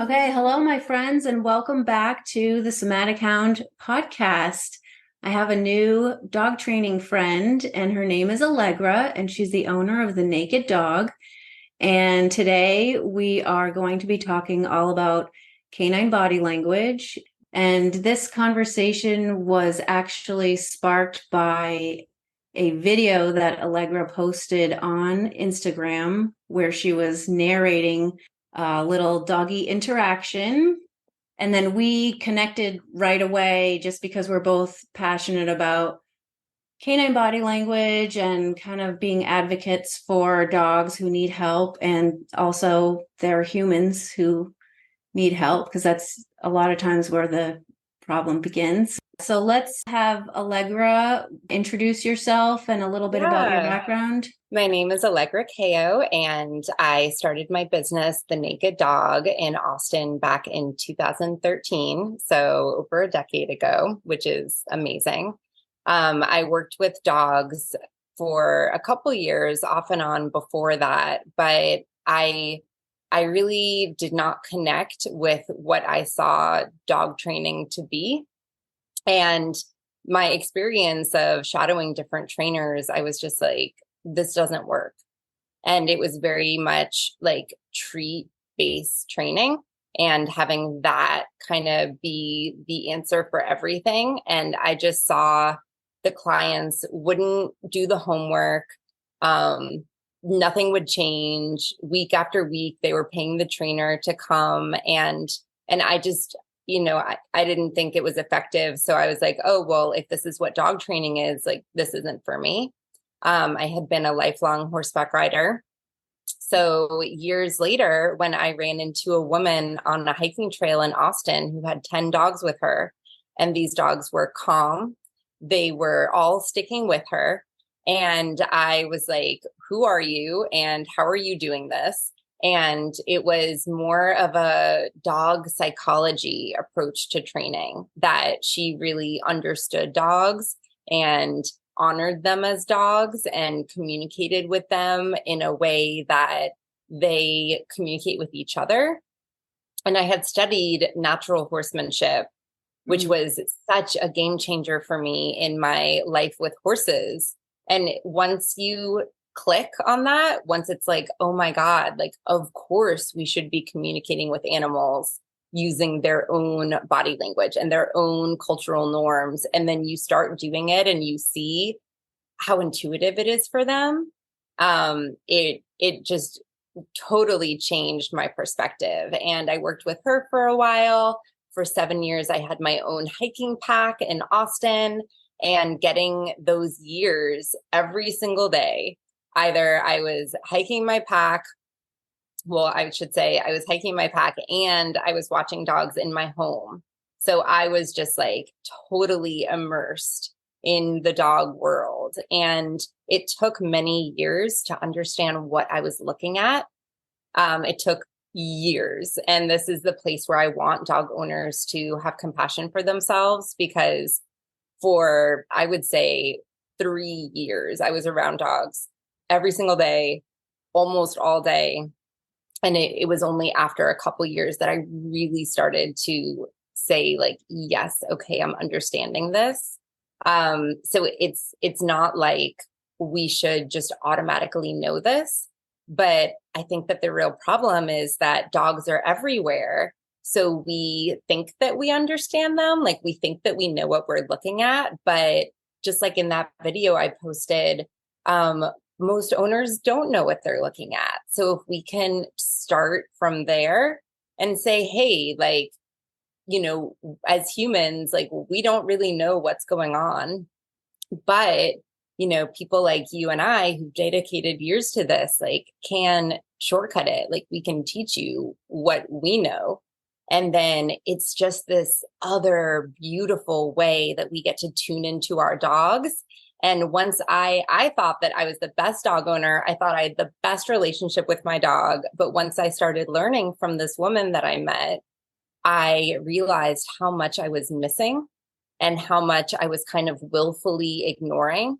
Okay, hello, my friends, and welcome back to the Somatic Hound podcast. I have a new dog training friend, and her name is Allegra, and she's the owner of the Naked Dog. And today we are going to be talking all about canine body language. And this conversation was actually sparked by a video that Allegra posted on Instagram where she was narrating a little doggy interaction. And then we connected right away just because we're both passionate about canine body language and kind of being advocates for dogs who need help. And also there are humans who need help because that's a lot of times where the problem begins. So let's have Allegra introduce yourself and a little bit about your Yeah, background. my name is Allegra Kaough, and I started my business, The Naked Dog, in Austin back in 2013, so over a decade ago, which is amazing. I worked with dogs for a couple years off and on before that, but I really did not connect with what I saw dog training to be. And my experience of shadowing different trainers, I was just like, this doesn't work. And it was very much like treat based training and having that kind of be the answer for everything. And I just saw the clients wouldn't do the homework. Um, Nothing would change week after week. They were paying the trainer to come and I just, I didn't think it was effective. So I was like, oh, well, if this is what dog training is, like, this isn't for me. I had been a lifelong horseback rider. So years later, when I ran into a woman on a hiking trail in Austin who had 10 dogs with her, and these dogs were calm, they were all sticking with her. And I was like, who are you? And how are you doing this? And it was more of a dog psychology approach to training, that she really understood dogs and honored them as dogs and communicated with them in a way that they communicate with each other. And I had studied natural horsemanship, which Mm. was such a game changer for me in my life with horses. And once you click on that, once it's like, oh my God, like, of course we should be communicating with animals using their own body language and their own cultural norms. And then you start doing it and you see how intuitive it is for them. It just totally changed my perspective. And I worked with her for a while. For 7 years, I had my own hiking pack in Austin, and getting those years every single day. Either I was hiking my pack, well, I should say I was hiking my pack and I was watching dogs in my home. So I was just like totally immersed in the dog world. And it took many years to understand what I was looking at. It took years. And this is the place where I want dog owners to have compassion for themselves, because for, I would say, 3 years, I was around dogs every single day, almost all day. And it was only after a couple years that I really started to say, like, yes, okay, I'm understanding this. So it's not like we should just automatically know this, but I think that the real problem is that dogs are everywhere. So we think that we understand them, like we think that we know what we're looking at, but just like in that video I posted, most owners don't know what they're looking at. So if we can start from there and say, hey, like, as humans, like, we don't really know what's going on, but, people like you and I who've dedicated years to this, like, can shortcut it. Like, we can teach you what we know. And then it's just this other beautiful way that we get to tune into our dogs. And once I thought that I was the best dog owner, I thought I had the best relationship with my dog. But once I started learning from this woman that I met, I realized how much I was missing and how much I was kind of willfully ignoring,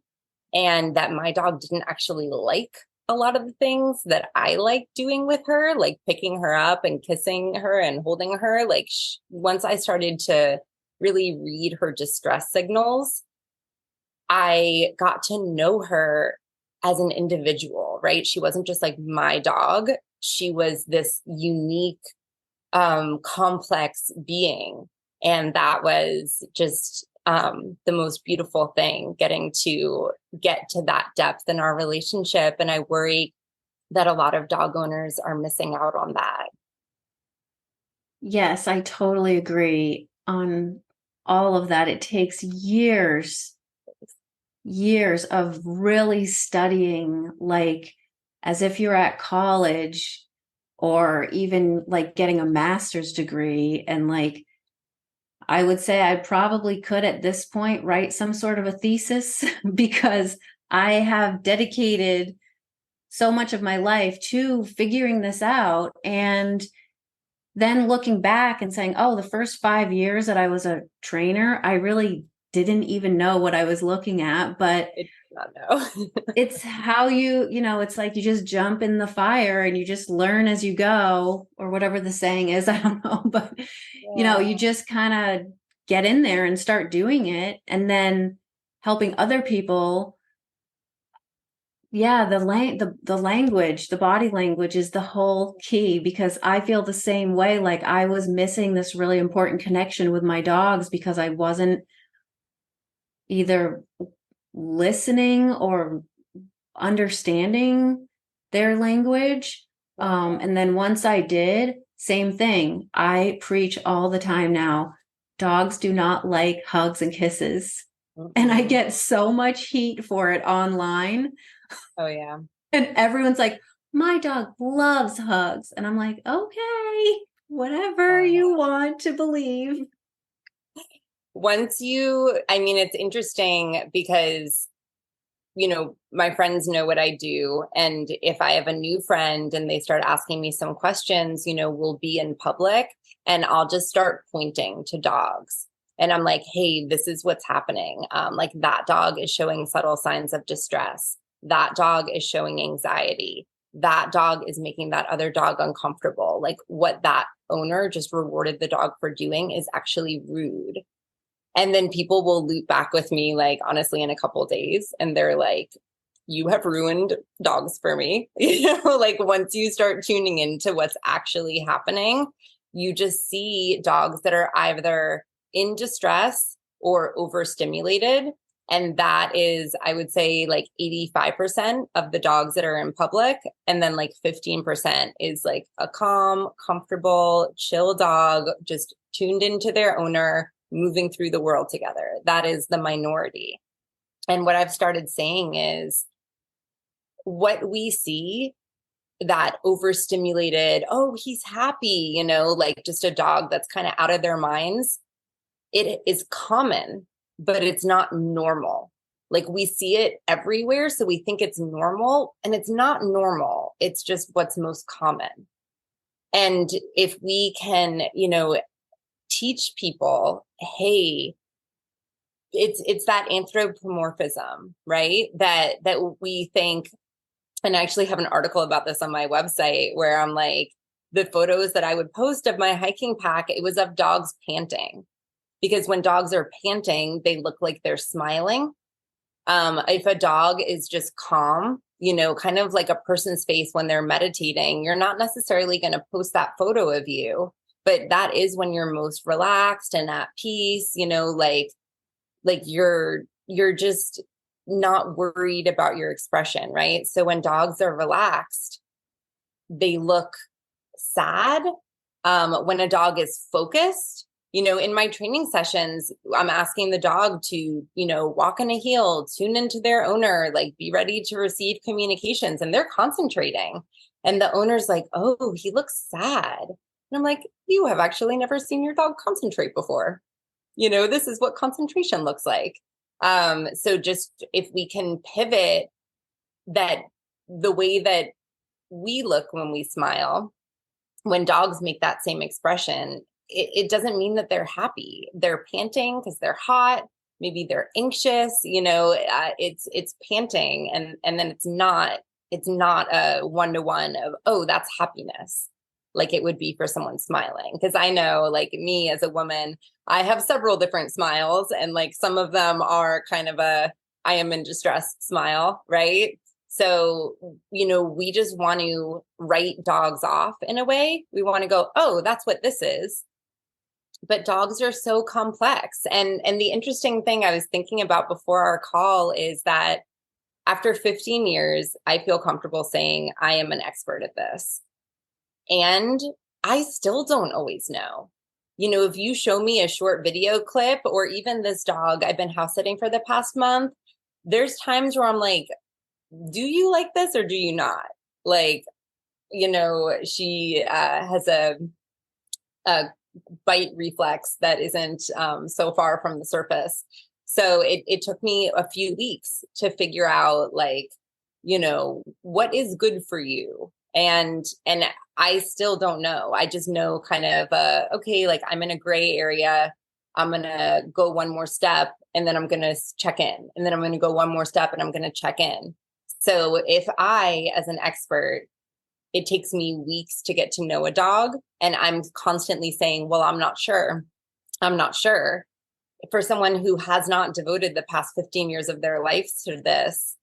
and that my dog didn't actually like a lot of the things that I like doing with her, like picking her up and kissing her and holding her. Like once I started to really read her distress signals, I got to know her as an individual, right? She wasn't just like my dog. She was this unique, complex being. And that was just the most beautiful thing, getting to get to that depth in our relationship. And I worry that a lot of dog owners are missing out on that. Yes, I totally agree on all of that. It takes years of really studying, like as if you're at college or even like getting a master's degree. And like, I would say I probably could at this point write some sort of a thesis because I have dedicated so much of my life to figuring this out. And then looking back and saying, oh, the first 5 years that I was a trainer, I really didn't even know what I was looking at. But I do not know. it's how it's like you just jump in the fire and you just learn as you go, or whatever the saying is. I don't know. But, Yeah. you just kind of get in there and start doing it, and then helping other people. Yeah, the language, the body language is the whole key, because I feel the same way. Like I was missing this really important connection with my dogs because I wasn't either listening or understanding their language. And then once I did, same thing. I preach all the time now. Dogs do not like hugs and kisses. And I get so much heat for it online. Oh, yeah. And everyone's like, my dog loves hugs. And I'm like, okay, whatever you want to believe. I mean, it's interesting because, my friends know what I do. And if I have a new friend and they start asking me some questions, we'll be in public and I'll just start pointing to dogs. And I'm like, hey, this is what's happening. Like that dog is showing subtle signs of distress. That dog is showing anxiety. That dog is making that other dog uncomfortable. Like what that owner just rewarded the dog for doing is actually rude. And then people will loop back with me, like, honestly, in a couple of days. And they're like, you have ruined dogs for me. Like once you start tuning into what's actually happening, you just see dogs that are either in distress or overstimulated. And that is, I would say, like 85% of the dogs that are in public. And then like 15% is like a calm, comfortable, chill dog, just tuned into their owner, moving through the world together. That is the minority. And what I've started saying is what we see, that overstimulated, oh, he's happy, like just a dog that's kind of out of their minds. It is common, but it's not normal. Like we see it everywhere. So we think it's normal, and it's not normal. It's just what's most common. And if we can, teach people, hey, it's that anthropomorphism, right? That we think, and I actually have an article about this on my website where I'm like, the photos that I would post of my hiking pack, it was of dogs panting. Because when dogs are panting, they look like they're smiling. If a dog is just calm, kind of like a person's face when they're meditating, you're not necessarily going to post that photo of you. But that is when you're most relaxed and at peace, like you're just not worried about your expression, right? So when dogs are relaxed, they look sad. When a dog is focused, in my training sessions, I'm asking the dog to, walk on a heel, tune into their owner, like be ready to receive communications, and they're concentrating. And the owner's like, oh, he looks sad. And I'm like, you have actually never seen your dog concentrate before. This is what concentration looks like. So just if we can pivot that the way that we look when we smile, when dogs make that same expression, it doesn't mean that they're happy. They're panting because they're hot. Maybe they're anxious. It's panting, and then It's not a one-to-one of, oh, that's happiness, like it would be for someone smiling. Because I know, like me as a woman, I have several different smiles, and like some of them are kind of a I am in distress smile, right? So, we just want to write dogs off in a way. We want to go, oh, that's what this is. But dogs are so complex. And the interesting thing I was thinking about before our call is that after 15 years, I feel comfortable saying I am an expert at this. And I still don't always know. If you show me a short video clip, or even this dog I've been house sitting for the past month, there's times where I'm like, do you like this or do you not? Like, she has a bite reflex that isn't so far from the surface. So it took me a few weeks to figure out, like, what is good for you. And I still don't know. I just know kind of, okay, like I'm in a gray area. I'm going to go one more step and then I'm going to check in. And then I'm going to go one more step and I'm going to check in. So if I, as an expert, it takes me weeks to get to know a dog, and I'm constantly saying, well, I'm not sure. I'm not sure. For someone who has not devoted the past 15 years of their life to this,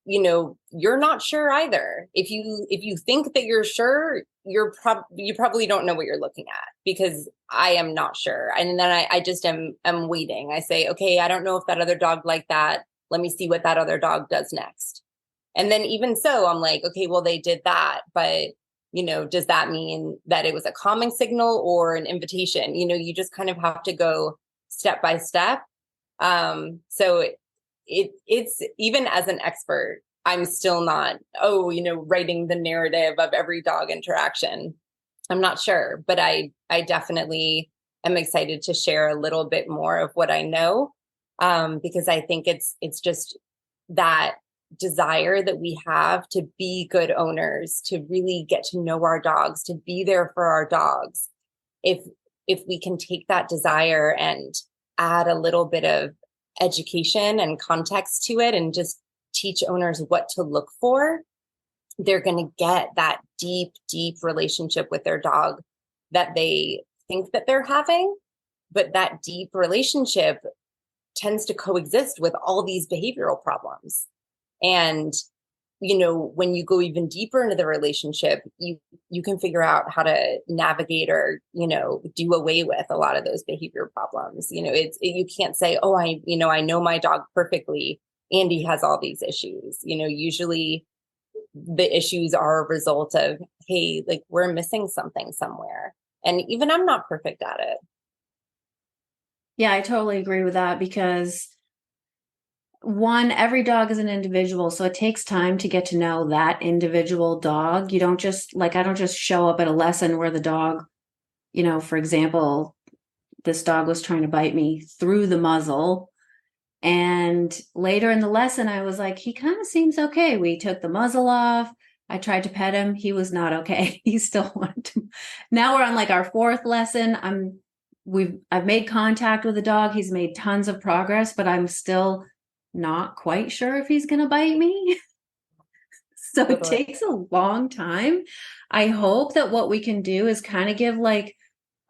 you're not sure either. If you think that you're sure, you probably don't know what you're looking at, because I am not sure. And then I just am waiting. I say, okay, I don't know if that other dog liked that. Let me see what that other dog does next. And then even so, I'm like, okay, well, they did that, but does that mean that it was a calming signal or an invitation? You just kind of have to go step by step. So it's even as an expert, I'm still not, writing the narrative of every dog interaction. I'm not sure, but I definitely am excited to share a little bit more of what I know, because I think it's just that desire that we have to be good owners, to really get to know our dogs, to be there for our dogs. If we can take that desire and add a little bit of education and context to it, and just teach owners what to look for, they're going to get that deep, deep relationship with their dog that they think that they're having. But that deep relationship tends to coexist with all these behavioral problems. And, when you go even deeper into the relationship, you can figure out how to navigate or, do away with a lot of those behavior problems. You can't say, oh, I know my dog perfectly. Andy has all these issues. Usually the issues are a result of, hey, like we're missing something somewhere. And even I'm not perfect at it. Yeah, I totally agree with that, because one, every dog is an individual, so it takes time to get to know that individual dog. You don't just, like, I don't just show up at a lesson where the dog, for example, this dog was trying to bite me through the muzzle. And later in the lesson, I was like, he kind of seems okay. We took the muzzle off. I tried to pet him. He was not okay. He still wanted to. Now we're on like our fourth lesson. I've made contact with the dog. He's made tons of progress, but I'm still not quite sure if he's going to bite me. So it takes a long time. I hope that what we can do is kind of give like,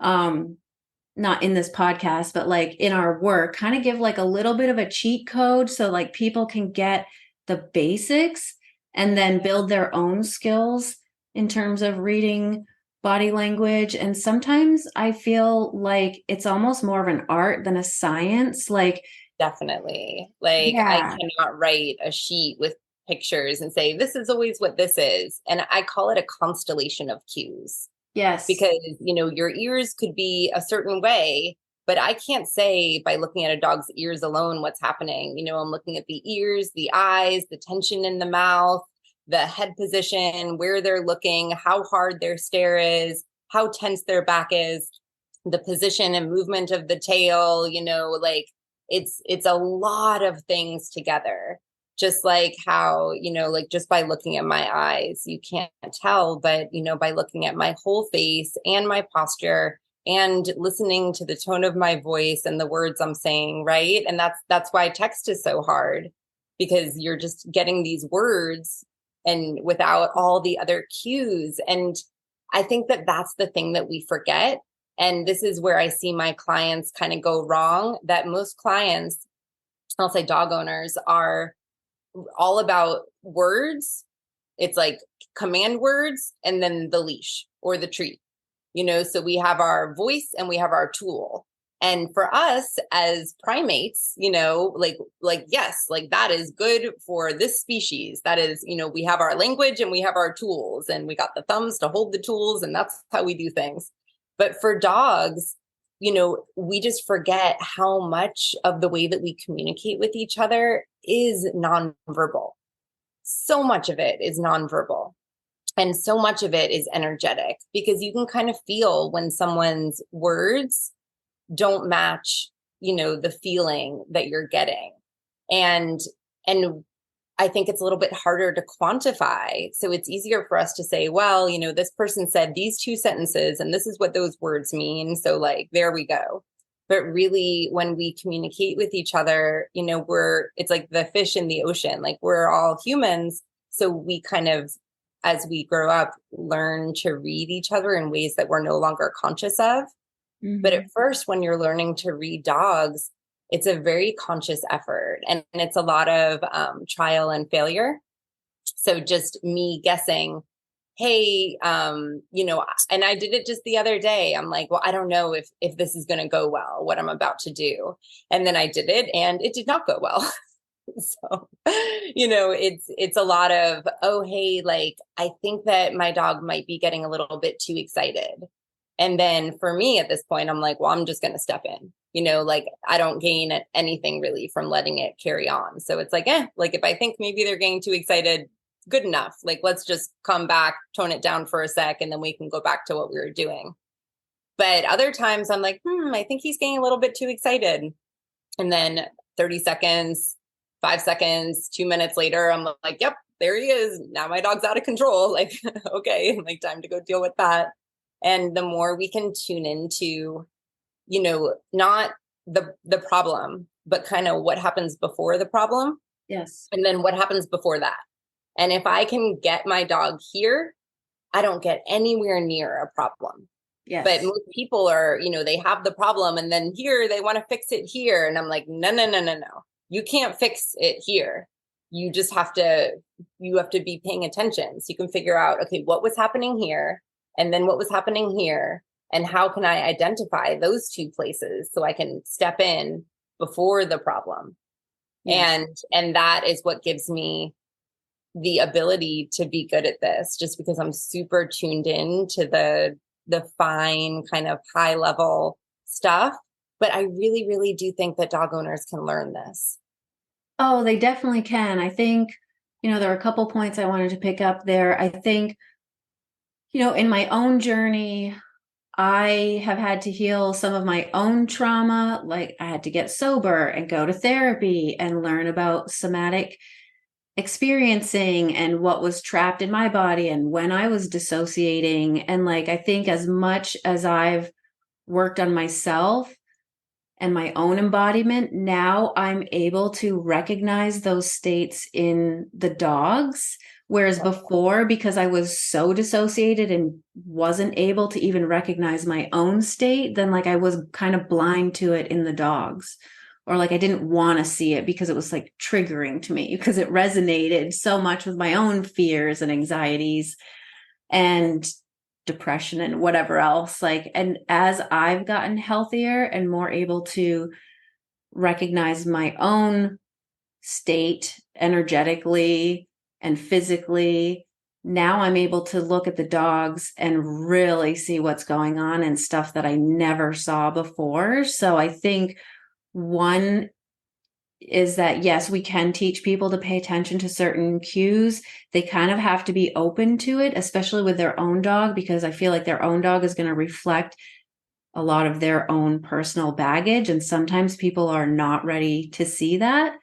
not in this podcast, but like in our work, kind of give like a little bit of a cheat code so like people can get the basics and then build their own skills in terms of reading body language. And sometimes I feel like it's almost more of an art than a science. Like, definitely. Like, yeah. I cannot write a sheet with pictures and say, this is always what this is. And I call it a constellation of cues. Yes. Because, your ears could be a certain way, but I can't say by looking at a dog's ears alone what's happening. I'm looking at the ears, the eyes, the tension in the mouth, the head position, where they're looking, how hard their stare is, how tense their back is, the position and movement of the tail, like it's a lot of things together. Just like how, like just by looking at my eyes, you can't tell, but, by looking at my whole face and my posture and listening to the tone of my voice and the words I'm saying, right? And that's why text is so hard, because you're just getting these words and without all the other cues. And I think that that's the thing that we forget. And this is where I see my clients kind of go wrong, that most clients, I'll say dog owners, are all about words. It's like command words and then the leash or the treat, so we have our voice and we have our tool. And for us as primates, yes, like that is good for this species. That is, we have our language and we have our tools, and we got the thumbs to hold the tools, and that's how we do things. But for dogs, we just forget how much of the way that we communicate with each other is nonverbal. So much of it is nonverbal. And so much of it is energetic, because you can kind of feel when someone's words don't match, the feeling that you're getting. And I think it's a little bit harder to quantify. So it's easier for us to say, well, this person said these two sentences and this is what those words mean. So like, there we go. But really, when we communicate with each other, it's like the fish in the ocean, like we're all humans. So we kind of, as we grow up, learn to read each other in ways that we're no longer conscious of. Mm-hmm. But at first, when you're learning to read dogs, it's a very conscious effort, and it's a lot of trial and failure. So just me guessing, hey, and I did it just the other day. I'm like, well, I don't know if this is going to go well, what I'm about to do. And then I did it and it did not go well. So, it's a lot of, oh, hey, like, I think that my dog might be getting a little bit too excited. And then for me at this point, I'm like, well, I'm just going to step in, like I don't gain anything really from letting it carry on. So it's like, like if I think maybe they're getting too excited, good enough. Like, let's just come back, tone it down for a sec, and then we can go back to what we were doing. But other times I'm like, I think he's getting a little bit too excited. And then 30 seconds, 5 seconds, 2 minutes later, I'm like, yep, there he is. Now my dog's out of control. Like, okay, like time to go deal with that. And the more we can tune into, not the problem, but kind of what happens before the problem. Yes. And then what happens before that. And if I can get my dog here, I don't get anywhere near a problem. Yes. But most people are, they have the problem and then here they want to fix it here. And I'm like, no. You can't fix it here. You just have to be paying attention. So you can figure out, okay, what was happening here? And then what was happening here? And how can I identify those two places so I can step in before the problem? Yes. And that is what gives me the ability to be good at this, just because I'm super tuned in to the fine kind of high level stuff. But I really, really do think that dog owners can learn this. Oh, they definitely can. I think, there are a couple points I wanted to pick up there. I think, in my own journey, I have had to heal some of my own trauma. Like I had to get sober and go to therapy and learn about somatic experiencing and what was trapped in my body and when I was dissociating. And like, I think as much as I've worked on myself and my own embodiment, now I'm able to recognize those states in the dogs. Whereas before, because I was so dissociated and wasn't able to even recognize my own state, then like I was kind of blind to it in the dogs. Or like I didn't want to see it because it was like triggering to me because it resonated so much with my own fears and anxieties and depression and whatever else. Like, and as I've gotten healthier and more able to recognize my own state energetically and physically, now I'm able to look at the dogs and really see what's going on and stuff that I never saw before. So I think one is that, yes, we can teach people to pay attention to certain cues. They kind of have to be open to it, especially with their own dog, because I feel like their own dog is going to reflect a lot of their own personal baggage. And sometimes people are not ready to see that.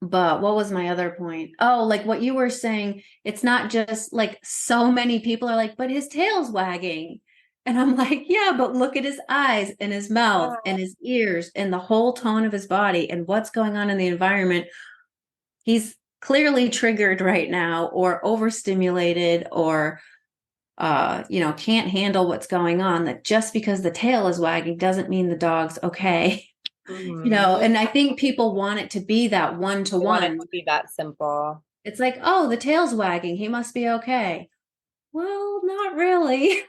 But what was my other point? Oh, like what you were saying, it's not just like so many people are like, but his tail's wagging. And I'm like, yeah, but look at his eyes and his mouth and his ears and the whole tone of his body and what's going on in the environment. He's clearly triggered right now or overstimulated or can't handle what's going on, that just because the tail is wagging doesn't mean the dog's okay. Mhm. And I think people want it to be that one to I want it one. to be that simple. It's like, oh, the tail's wagging, he must be okay. Well, not really.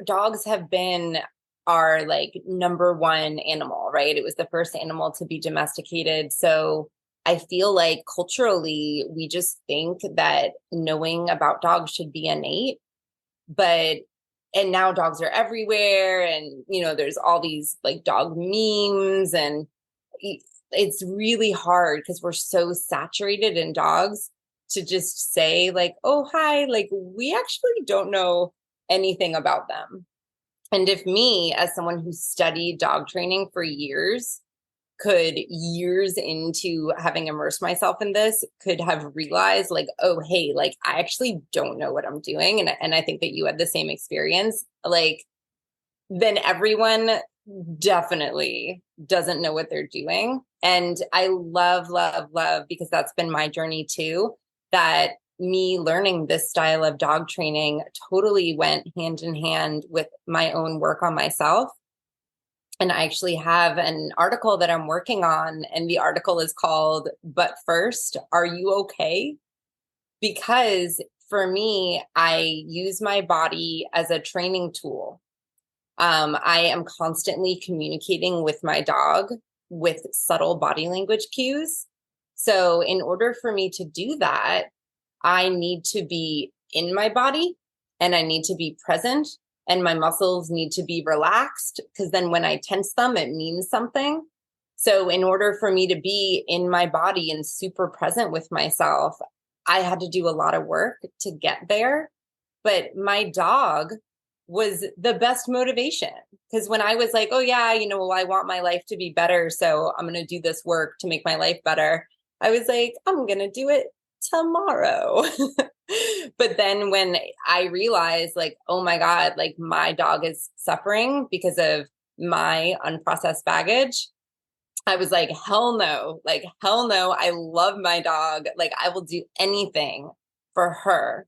Dogs have been our like number one animal, right? It was the first animal to be domesticated. So I feel like culturally, we just think that knowing about dogs should be innate. But, and now dogs are everywhere. And, there's all these like dog memes, and it's really hard because we're so saturated in dogs to just say like, oh, hi, like we actually don't know anything about them. And if me, as someone who studied dog training for years, could years into having immersed myself in this, could have realized like, oh, hey, like I actually don't know what I'm doing. And I think that you had the same experience. Like, then everyone definitely doesn't know what they're doing. And I love, love, love, because that's been my journey too, that me learning this style of dog training totally went hand in hand with my own work on myself. And I actually have an article that I'm working on, and the article is called But First, Are You Okay? Because for me, I use my body as a training tool. I am constantly communicating with my dog with subtle body language cues. So, in order for me to do that, I need to be in my body and I need to be present, and my muscles need to be relaxed, because then when I tense them, it means something. So, in order for me to be in my body and super present with myself, I had to do a lot of work to get there. But my dog was the best motivation, because when I was like, oh, yeah, well, I want my life to be better, so I'm going to do this work to make my life better, I was like, I'm going to do it tomorrow. But then when I realized, like, oh my God, like my dog is suffering because of my unprocessed baggage, I was like, hell no, like, hell no. I love my dog. Like, I will do anything for her.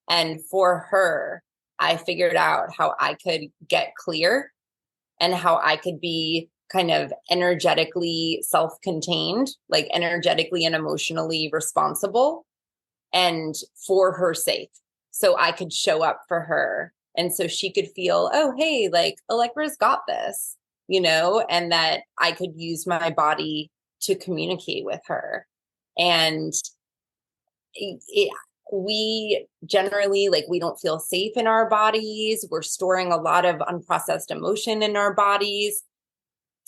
And for her, I figured out how I could get clear and how I could be kind of energetically self contained, like energetically and emotionally responsible, and for her sake. So I could show up for her. And so she could feel, oh, hey, like Allegra's got this, and that I could use my body to communicate with her. And it, we generally, like, we don't feel safe in our bodies. We're storing a lot of unprocessed emotion in our bodies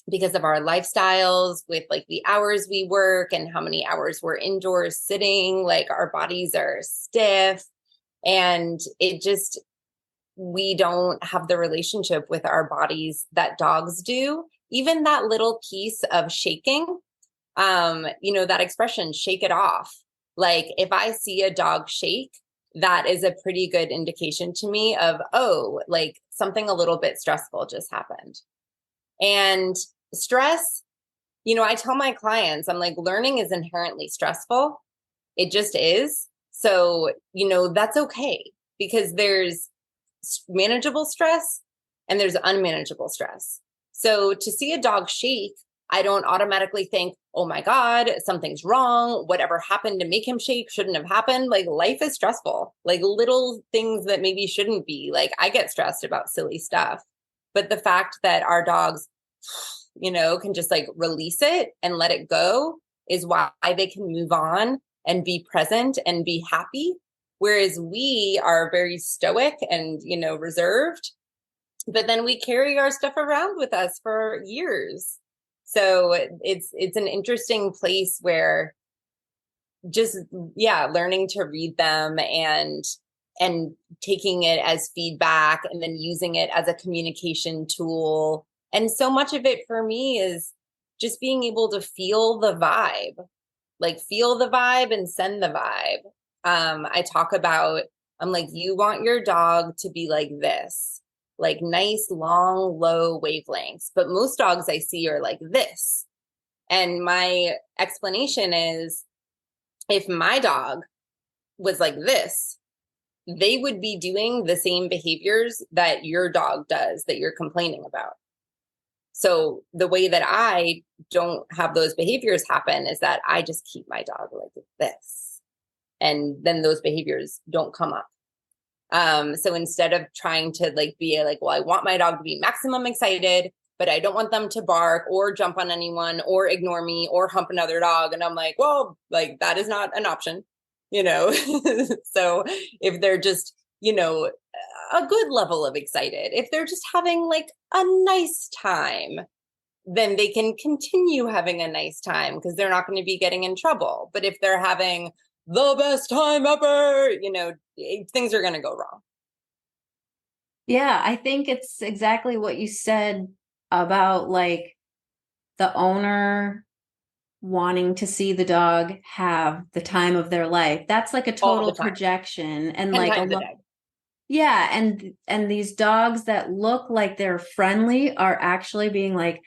because of our lifestyles, with like the hours we work and how many hours we're indoors sitting. Like, our bodies are stiff, and we don't have the relationship with our bodies that dogs do. Even that little piece of shaking, that expression, shake it off. Like, if I see a dog shake, that is a pretty good indication to me of, oh, like something a little bit stressful just happened. And stress, I tell my clients, I'm like, learning is inherently stressful. It just is. So, that's okay, because there's manageable stress and there's unmanageable stress. So to see a dog shake, I don't automatically think, oh my God, something's wrong. Whatever happened to make him shake shouldn't have happened. Like, life is stressful, like little things that maybe shouldn't be. Like, I get stressed about silly stuff. But the fact that our dogs, can just like release it and let it go is why they can move on and be present and be happy. Whereas we are very stoic and, reserved, but then we carry our stuff around with us for years. So it's an interesting place where just, yeah, learning to read them and taking it as feedback and then using it as a communication tool. And so much of it for me is just being able to feel the vibe, like feel the vibe and send the vibe. I talk about, I'm like, you want your dog to be like this, like nice, long, low wavelengths. But most dogs I see are like this. And my explanation is, If my dog was like this, they would be doing the same behaviors that your dog does that you're complaining about. So the way that I don't have those behaviors happen is that I just keep my dog like this. And then those behaviors don't come up. So instead of trying to like be like, well, I want my dog to be maximum excited, but I don't want them to bark or jump on anyone or ignore me or hump another dog. And I'm like, well, like that is not an option, you know? So if they're just, you know, a good level of excited, if they're just having like a nice time, then they can continue having a nice time because they're not going to be getting in trouble. But if they're having the best time ever, you know, things are going to go wrong. Yeah, I think it's exactly what you said about like the owner wanting to see the dog have the time of their life. That's like a All the total time, projection. And 10 like a times a lot, day. yeah, and these dogs that look like they're friendly are actually being like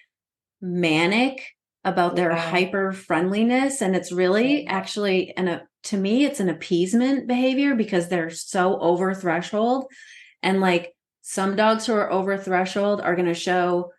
manic about their Yeah. hyper friendliness, and it's really actually to me it's an appeasement behavior because they're so over threshold. And like some dogs who are over threshold are going to show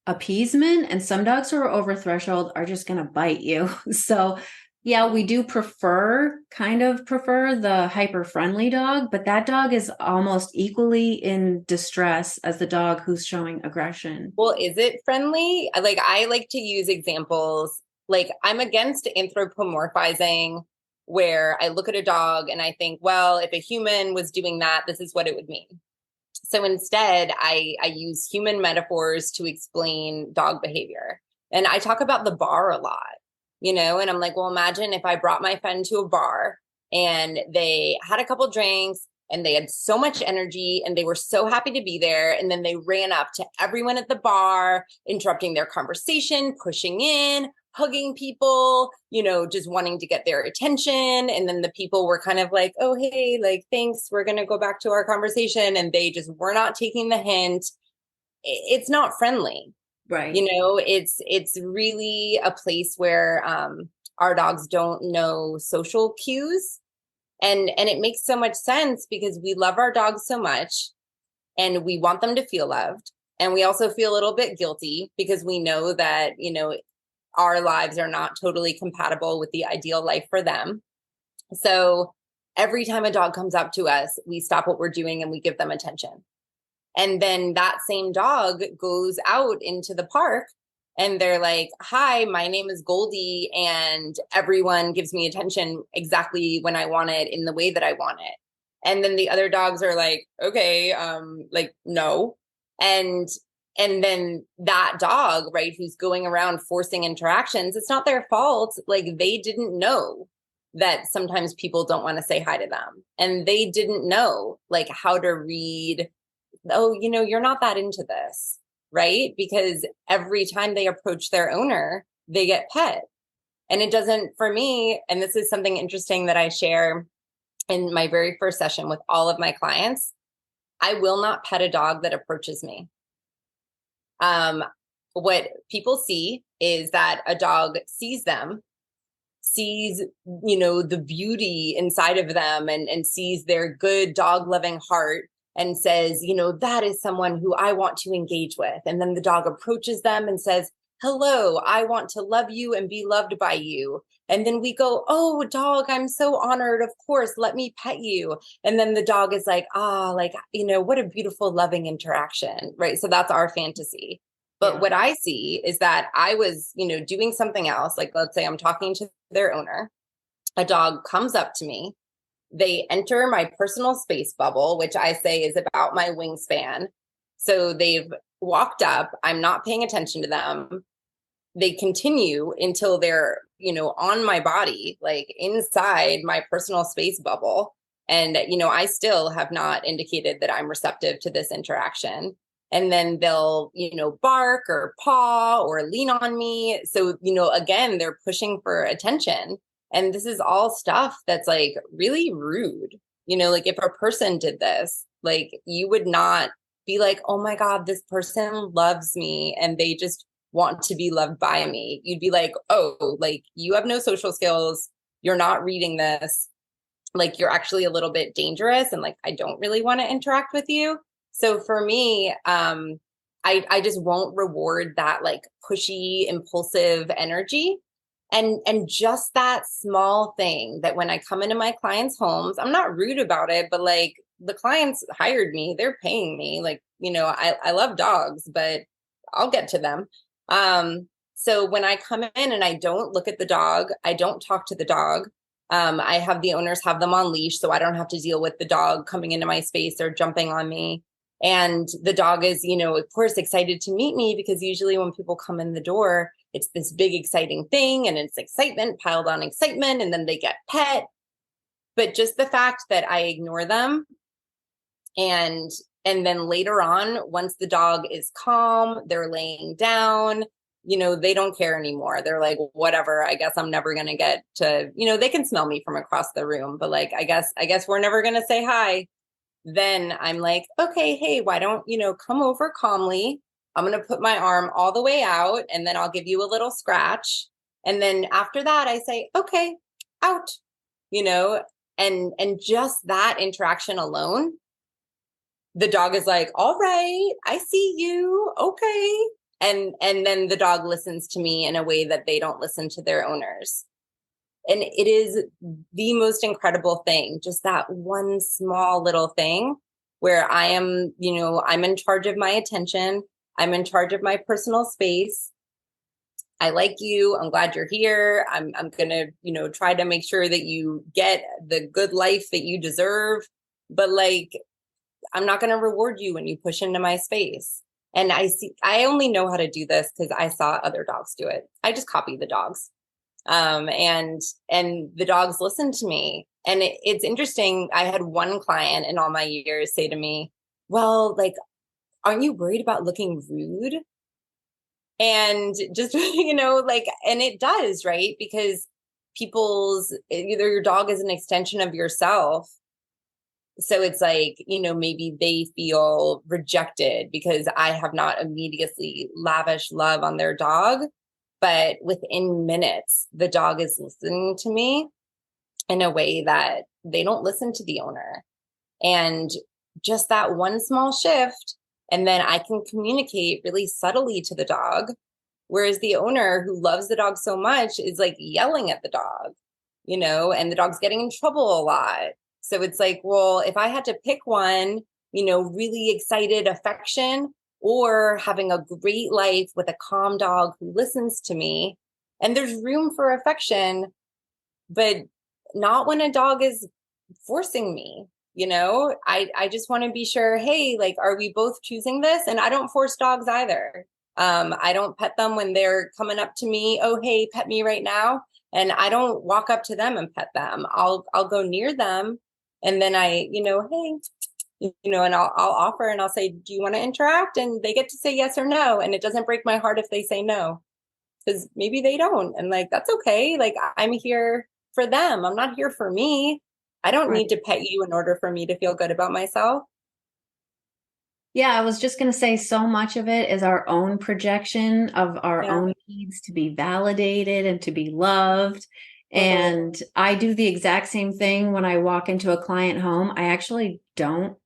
appeasement, and some dogs who are over threshold are just going to bite you. So yeah, we do kind of prefer the hyper friendly dog, but that dog is almost equally in distress as the dog who's showing aggression. Well, is it friendly? Like, I like to use examples. Like, I'm against anthropomorphizing, where I look at a dog and I think, well, if a human was doing that, this is what it would mean. So instead, I use human metaphors to explain dog behavior. And I talk about the bar a lot, you know, and I'm like, well, imagine if I brought my friend to a bar and they had a couple drinks and they had so much energy and they were so happy to be there. And then they ran up to everyone at the bar, interrupting their conversation, pushing in, hugging people, you know, just wanting to get their attention. And then the people were kind of like, oh, hey, like, thanks, we're going to go back to our conversation. And they just were not taking the hint. It's not friendly. Right. You know, it's really a place where our dogs don't know social cues. And it makes so much sense because we love our dogs so much and we want them to feel loved. And we also feel a little bit guilty because we know that, you know, our lives are not totally compatible with the ideal life for them. So every time a dog comes up to us, we stop what we're doing and we give them attention. And then that same dog goes out into the park and they're like, hi, my name is Goldie, and everyone gives me attention exactly when I want it in the way that I want it. And then the other dogs are like, okay, like, no. And then that dog, right, who's going around forcing interactions, it's not their fault. Like, they didn't know that sometimes people don't want to say hi to them. And they didn't know like how to read, oh, you know, you're not that into this, right? Because every time they approach their owner, they get pet. And it doesn't, for me, and this is something interesting that I share in my very first session with all of my clients, I will not pet a dog that approaches me. What people see is that a dog sees them, sees, you know, the beauty inside of them, and sees their good dog loving heart and says, you know, that is someone who I want to engage with. And then the dog approaches them and says, hello, I want to love you and be loved by you. And then we go, oh, dog, I'm so honored. Of course, let me pet you. And then the dog is like, like, you know, what a beautiful, loving interaction, right? So that's our fantasy. But what I see is that I was, you know, doing something else. Like, let's say I'm talking to their owner. A dog comes up to me. They enter my personal space bubble, which I say is about my wingspan. So they've walked up. I'm not paying attention to them. They continue until they're, you know, on my body, like inside my personal space bubble. And, you know, I still have not indicated that I'm receptive to this interaction. And then they'll, you know, bark or paw or lean on me. So, you know, again, they're pushing for attention. And this is all stuff that's like really rude. You know, like if a person did this, like you would not be like, oh my God, this person loves me and they just want to be loved by me. You'd be like, oh, like you have no social skills. you're not reading this. Like, you're actually a little bit dangerous, and like, I don't really want to interact with you. So for me, I just won't reward that like pushy, impulsive energy. And just that small thing, that when I come into my clients' homes, I'm not rude about it, but like, the clients hired me, they're paying me. Like, I love dogs, but I'll get to them. So when I come in and I don't look at the dog, I don't talk to the dog. I have the owners have them on leash, so I don't have to deal with the dog coming into my space or jumping on me. And the dog is, of course, excited to meet me, because usually when people come in the door, it's this big, exciting thing, and it's excitement piled on excitement, and then they get pet. But just the fact that I ignore them, and then later on, once the dog is calm, they're laying down, they don't care anymore. They're like, whatever, I guess I'm never going to get to, they can smell me from across the room, but like, I guess we're never going to say hi. Then I'm like, okay, hey, why don't, come over calmly. I'm going to put my arm all the way out, and then I'll give you a little scratch. And then after that, I say, okay, out, and just that interaction alone, the dog is like, all right, I see you. Okay. And then the dog listens to me in a way that they don't listen to their owners. And it is the most incredible thing, just that one small little thing where I am, I'm in charge of my attention. I'm in charge of my personal space. I like you. I'm glad you're here. I'm going to, try to make sure that you get the good life that you deserve. But like, I'm not going to reward you when you push into my space. And I only know how to do this because I saw other dogs do it. I just copy the dogs. And the dogs listen to me. And it's interesting. I had one client in all my years say to me, well, like, aren't you worried about looking rude? And just, like, and it does, right? Because either your dog is an extension of yourself. So it's like, maybe they feel rejected because I have not immediately lavished love on their dog. But within minutes, the dog is listening to me in a way that they don't listen to the owner. And just that one small shift, and then I can communicate really subtly to the dog. Whereas the owner, who loves the dog so much, is like yelling at the dog, and the dog's getting in trouble a lot. So it's like, well, if I had to pick one, really excited affection, or having a great life with a calm dog who listens to me, and there's room for affection, but not when a dog is forcing me. I just want to be sure, hey, like, are we both choosing this? And I don't force dogs either. I don't pet them when they're coming up to me. Oh, hey, pet me right now. And I don't walk up to them and pet them. I'll go near them, and then I, hey, and I'll offer, and I'll say, do you want to interact? And they get to say yes or no. And it doesn't break my heart if they say no, because maybe they don't. And like, that's okay. Like, I'm here for them. I'm not here for me. I don't need to pet you in order for me to feel good about myself. Yeah, I was just going to say, so much of it is our own projection of our own needs to be validated and to be loved. And I do the exact same thing when I walk into a client home. I actually don't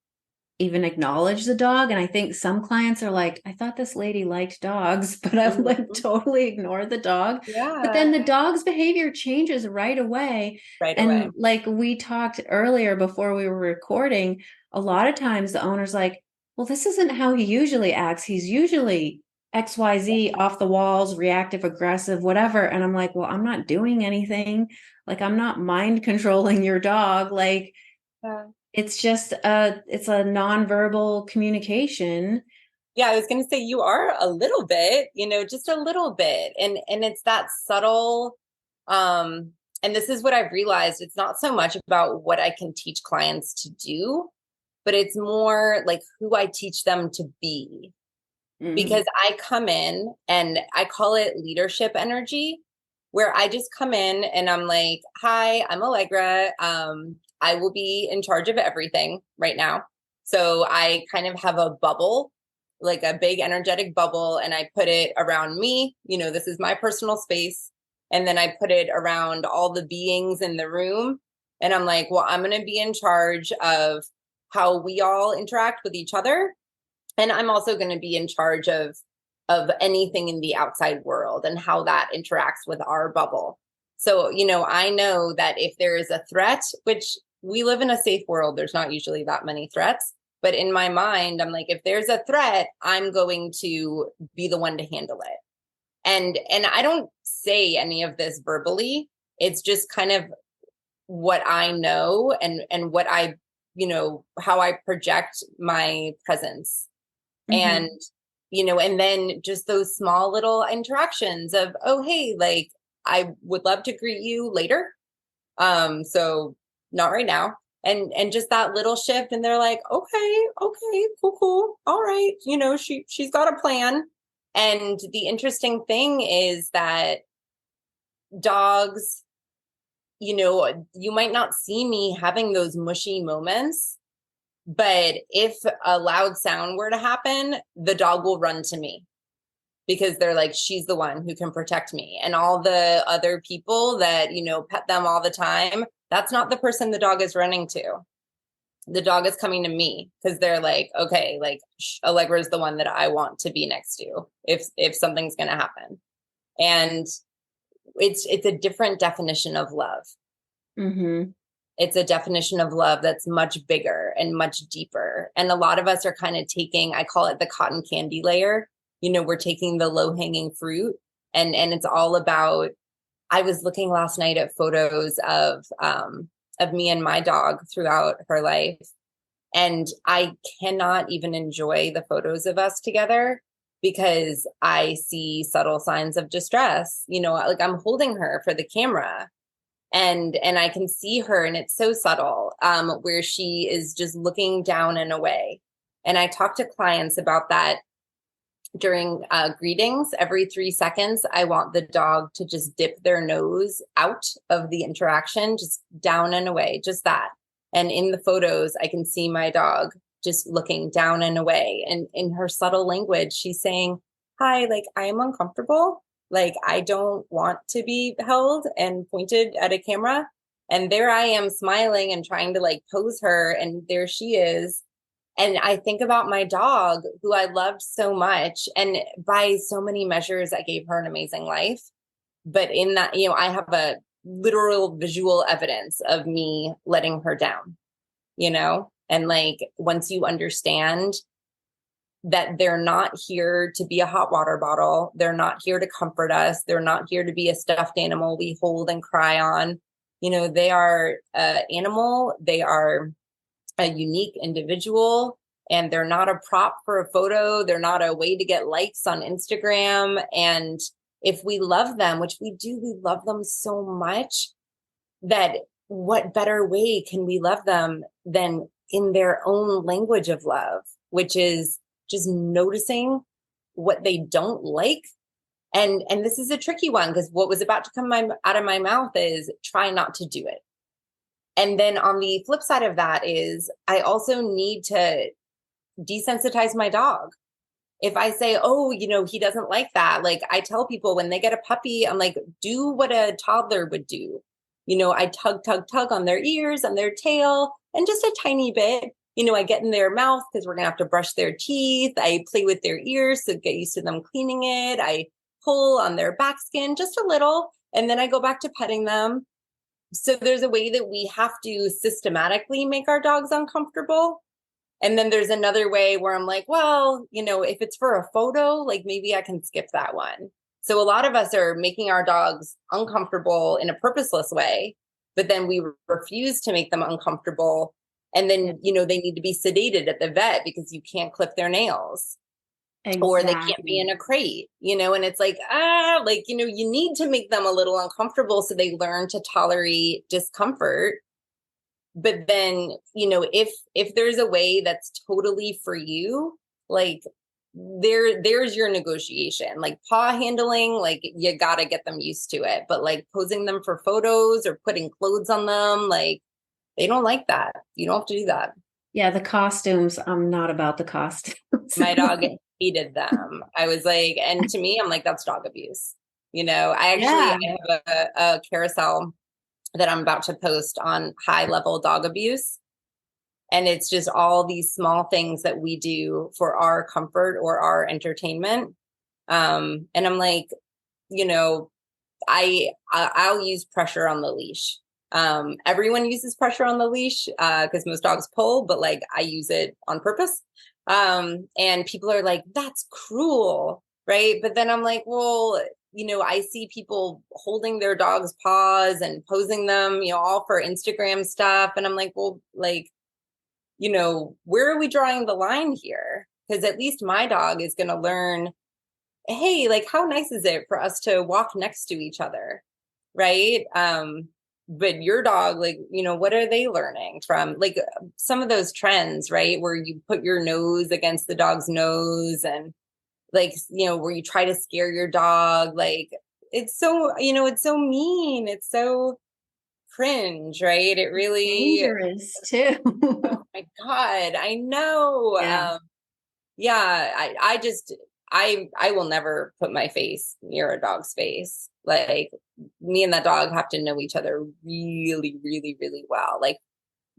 even acknowledge the dog. And I think some clients are like, I thought this lady liked dogs, but I've like totally ignored the dog. Yeah. But then the dog's behavior changes right away. And like we talked earlier before we were recording, a lot of times the owner's like, well, this isn't how he usually acts. He's usually XYZ, off the walls, reactive, aggressive, whatever. And I'm like, well, I'm not doing anything. Like, I'm not mind controlling your dog. Like, it's just it's a nonverbal communication. Yeah, I was going to say, you are a little bit, just a little bit. And it's that subtle, and this is what I've realized. It's not so much about what I can teach clients to do, but it's more like who I teach them to be. Because I come in, and I call it leadership energy, where I just come in and I'm like, hi, I'm Allegra. I will be in charge of everything right now. So I kind of have a bubble, like a big energetic bubble, and I put it around me. This is my personal space. And then I put it around all the beings in the room. And I'm like, well, I'm going to be in charge of how we all interact with each other. And I'm also going to be in charge of anything in the outside world and how that interacts with our bubble. So, I know that if there is a threat, which we live in a safe world, there's not usually that many threats. But in my mind, I'm like, if there's a threat, I'm going to be the one to handle it. And I don't say any of this verbally. It's just kind of what I know and what I, how I project my presence. Mm-hmm. And then just those small little interactions of, oh, hey, like, I would love to greet you later. So not right now. And just that little shift. And they're like, okay, cool. All right. She's got a plan. And the interesting thing is that dogs, you might not see me having those mushy moments, but if a loud sound were to happen, the dog will run to me because they're like, she's the one who can protect me. And all the other people that, pet them all the time, that's not the person the dog is running to. The dog is coming to me because they're like, okay, like Allegra is the one that I want to be next to if something's going to happen. And it's a different definition of love. Mm-hmm. It's a definition of love that's much bigger and much deeper. And a lot of us are kind of taking, I call it the cotton candy layer. We're taking the low hanging fruit and it's all about, I was looking last night at photos of me and my dog throughout her life. And I cannot even enjoy the photos of us together because I see subtle signs of distress. Like I'm holding her for the camera and I can see her and it's so subtle, where she is just looking down and away. And I talk to clients about that during greetings. Every 3 seconds, I want the dog to just dip their nose out of the interaction, just down and away, just that. And in the photos, I can see my dog just looking down and away. And in her subtle language, she's saying, hi, like, I am uncomfortable. Like, I don't want to be held and pointed at a camera. And there I am smiling and trying to like pose her. And there she is. And I think about my dog, who I loved so much. And by so many measures, I gave her an amazing life. But in that, I have a literal visual evidence of me letting her down, and like, once you understand that they're not here to be a hot water bottle, they're not here to comfort us, they're not here to be a stuffed animal we hold and cry on. They are an animal, they are a unique individual, and they're not a prop for a photo. They're not a way to get likes on Instagram. And if we love them, which we do, we love them so much, that what better way can we love them than in their own language of love, which is just noticing what they don't like. And this is a tricky one because what was about to come out of my mouth is try not to do it. And then on the flip side of that is I also need to desensitize my dog. If I say, oh, he doesn't like that. Like I tell people when they get a puppy, I'm like, do what a toddler would do. I tug on their ears, on their tail, and just a tiny bit. I get in their mouth because we're going to have to brush their teeth. I play with their ears to get used to them cleaning it. I pull on their back skin just a little, and then I go back to petting them. So there's a way that we have to systematically make our dogs uncomfortable. And then there's another way where I'm like, well, if it's for a photo, like maybe I can skip that one. So a lot of us are making our dogs uncomfortable in a purposeless way, but then we refuse to make them uncomfortable. And then, they need to be sedated at the vet because you can't clip their nails. Exactly. Or they can't be in a crate, and it's like, you need to make them a little uncomfortable so they learn to tolerate discomfort. But then, if there's a way that's totally for you, like there's your negotiation, like paw handling, like you got to get them used to it. But like posing them for photos or putting clothes on them, like they don't like that. You don't have to do that. Yeah, the costumes, I'm not about the costumes. My dog hated them. I was like, and to me, I'm like, that's dog abuse. Yeah. I have a carousel that I'm about to post on high level dog abuse. And it's just all these small things that we do for our comfort or our entertainment. And I'm like, you know, I'll use pressure on the leash. Everyone uses pressure on the leash because most dogs pull, but like I use it on purpose. And people are like, that's cruel, right? But then I'm like, well, I see people holding their dog's paws and posing them, all for Instagram stuff. And I'm like, well, like, where are we drawing the line here? Because at least my dog is going to learn, hey, like, how nice is it for us to walk next to each other? Right. But your dog, like, what are they learning from like some of those trends, right? Where you put your nose against the dog's nose and like, where you try to scare your dog. Like, it's so, it's so mean. It's so cringe, right? It really, Dangerous too. oh my God, I know. Yeah. Yeah, I will never put my face near a dog's face. Like me and that dog have to know each other really, really, really well. Like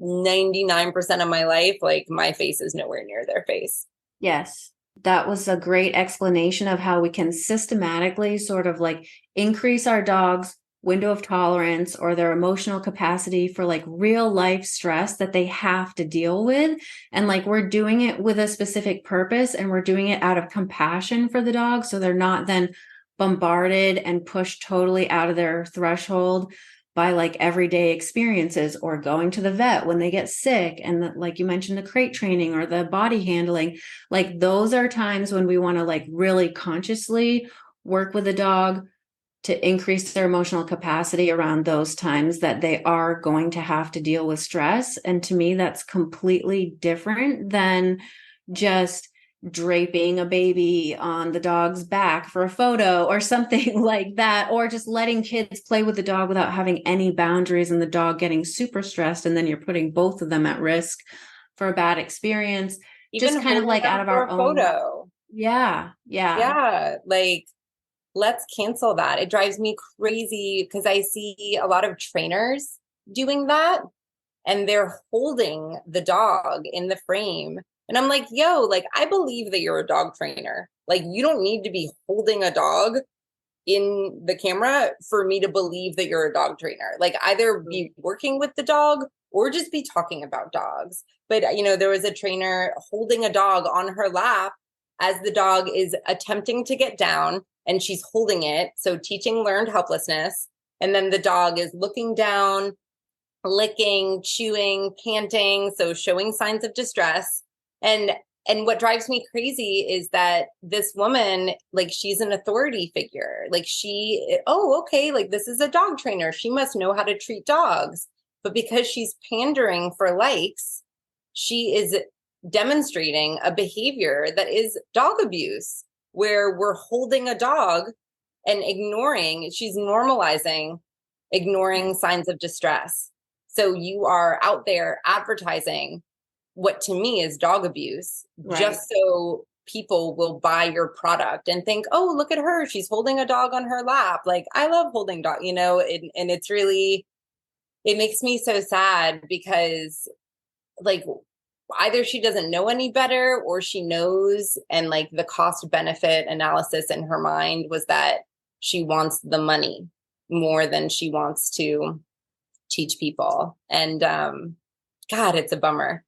99% of my life, like my face is nowhere near their face. Yes. That was a great explanation of how we can systematically sort of like increase our dog's window of tolerance or their emotional capacity for like real life stress that they have to deal with. And like we're doing it with a specific purpose and we're doing it out of compassion for the dog. So they're not then bombarded and pushed totally out of their threshold by like everyday experiences or going to the vet when they get sick. And like you mentioned, the crate training or the body handling, like those are times when we want to like really consciously work with a dog to increase their emotional capacity around those times that they are going to have to deal with stress. And to me, that's completely different than just draping a baby on the dog's back for a photo or something like that, or just letting kids play with the dog without having any boundaries and the dog getting super stressed. And then you're putting both of them at risk for a bad experience, just Even kind of holding like out them of for our a own. photo. Yeah. Yeah. Yeah, like let's cancel that. It drives me crazy because I see a lot of trainers doing that and they're holding the dog in the frame. And I'm like, yo, like, I believe that you're a dog trainer. Like, you don't need to be holding a dog in the camera for me to believe that you're a dog trainer. Like, either be working with the dog or just be talking about dogs. But, there was a trainer holding a dog on her lap as the dog is attempting to get down and she's holding it. So, teaching learned helplessness. And then the dog is looking down, licking, chewing, panting, so showing signs of distress. And what drives me crazy is that this woman, like she's an authority figure. Like oh, okay, like this is a dog trainer. She must know how to treat dogs. But because she's pandering for likes, she is demonstrating a behavior that is dog abuse, where we're holding a dog and she's normalizing ignoring signs of distress. So you are out there advertising what to me is dog abuse, Right. just so people will buy your product and think, oh, look at her. She's holding a dog on her lap. Like, I love holding dog, and it's really, it makes me so sad because like either she doesn't know any better or she knows, and like the cost benefit analysis in her mind was that she wants the money more than she wants to teach people. And God, it's a bummer.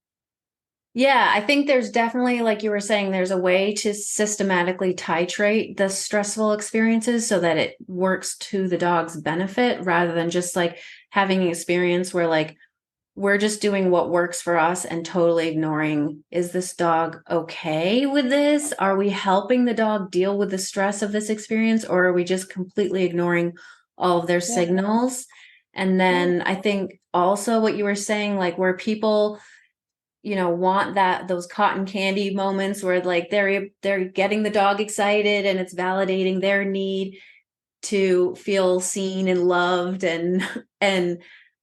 Yeah, I think there's definitely, like you were saying, there's a way to systematically titrate the stressful experiences so that it works to the dog's benefit rather than just like having an experience where like we're just doing what works for us and totally ignoring, is this dog okay with this? Are we helping the dog deal with the stress of this experience, or are we just completely ignoring all of their Yeah. signals? And then I think also what you were saying, like where people want those cotton candy moments where like they're getting the dog excited and it's validating their need to feel seen and loved, and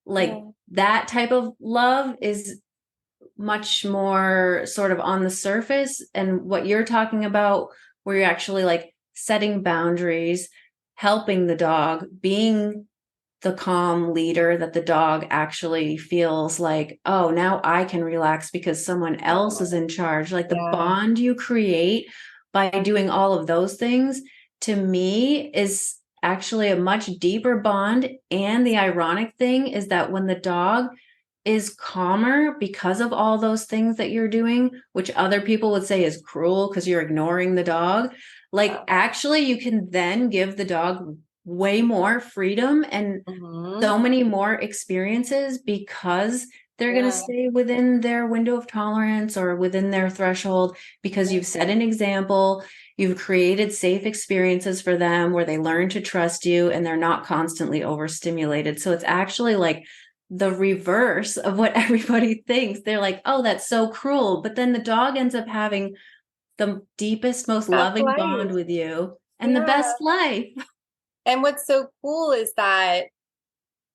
like that type of love is much more sort of on the surface. And what you're talking about, where you're actually like setting boundaries, helping the dog, being the calm leader that the dog actually feels like, oh, now I can relax because someone else is in charge. Like the Yeah. bond you create by doing all of those things, to me, is actually a much deeper bond. And the ironic thing is that when the dog is calmer because of all those things that you're doing, which other people would say is cruel because you're ignoring the dog, like actually you can then give the dog way more freedom and Mm-hmm. so many more experiences because they're going to Yeah. stay within their window of tolerance or within their threshold because you've set an example, you've created safe experiences for them where they learn to trust you and they're not constantly overstimulated. So it's actually like the reverse of what everybody thinks. They're like, oh, that's so cruel. But then the dog ends up having the deepest, most That's loving bond life. with you and the Yeah. best life. And what's so cool is that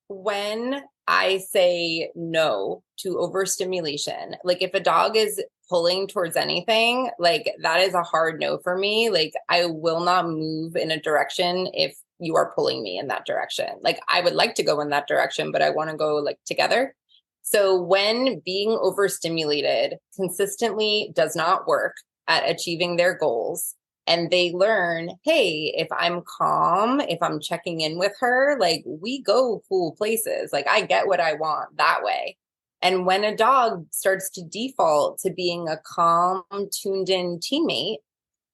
when I say no to overstimulation, like if a dog is pulling towards anything, like that is a hard no for me. Like I will not move in a direction if you are pulling me in that direction. Like I would like to go in that direction, but I want to go like together. So when being overstimulated consistently does not work at achieving their goals, and they learn, hey, if I'm calm, if I'm checking in with her, like we go cool places. Like I get what I want that way. And when a dog starts to default to being a calm, tuned in teammate,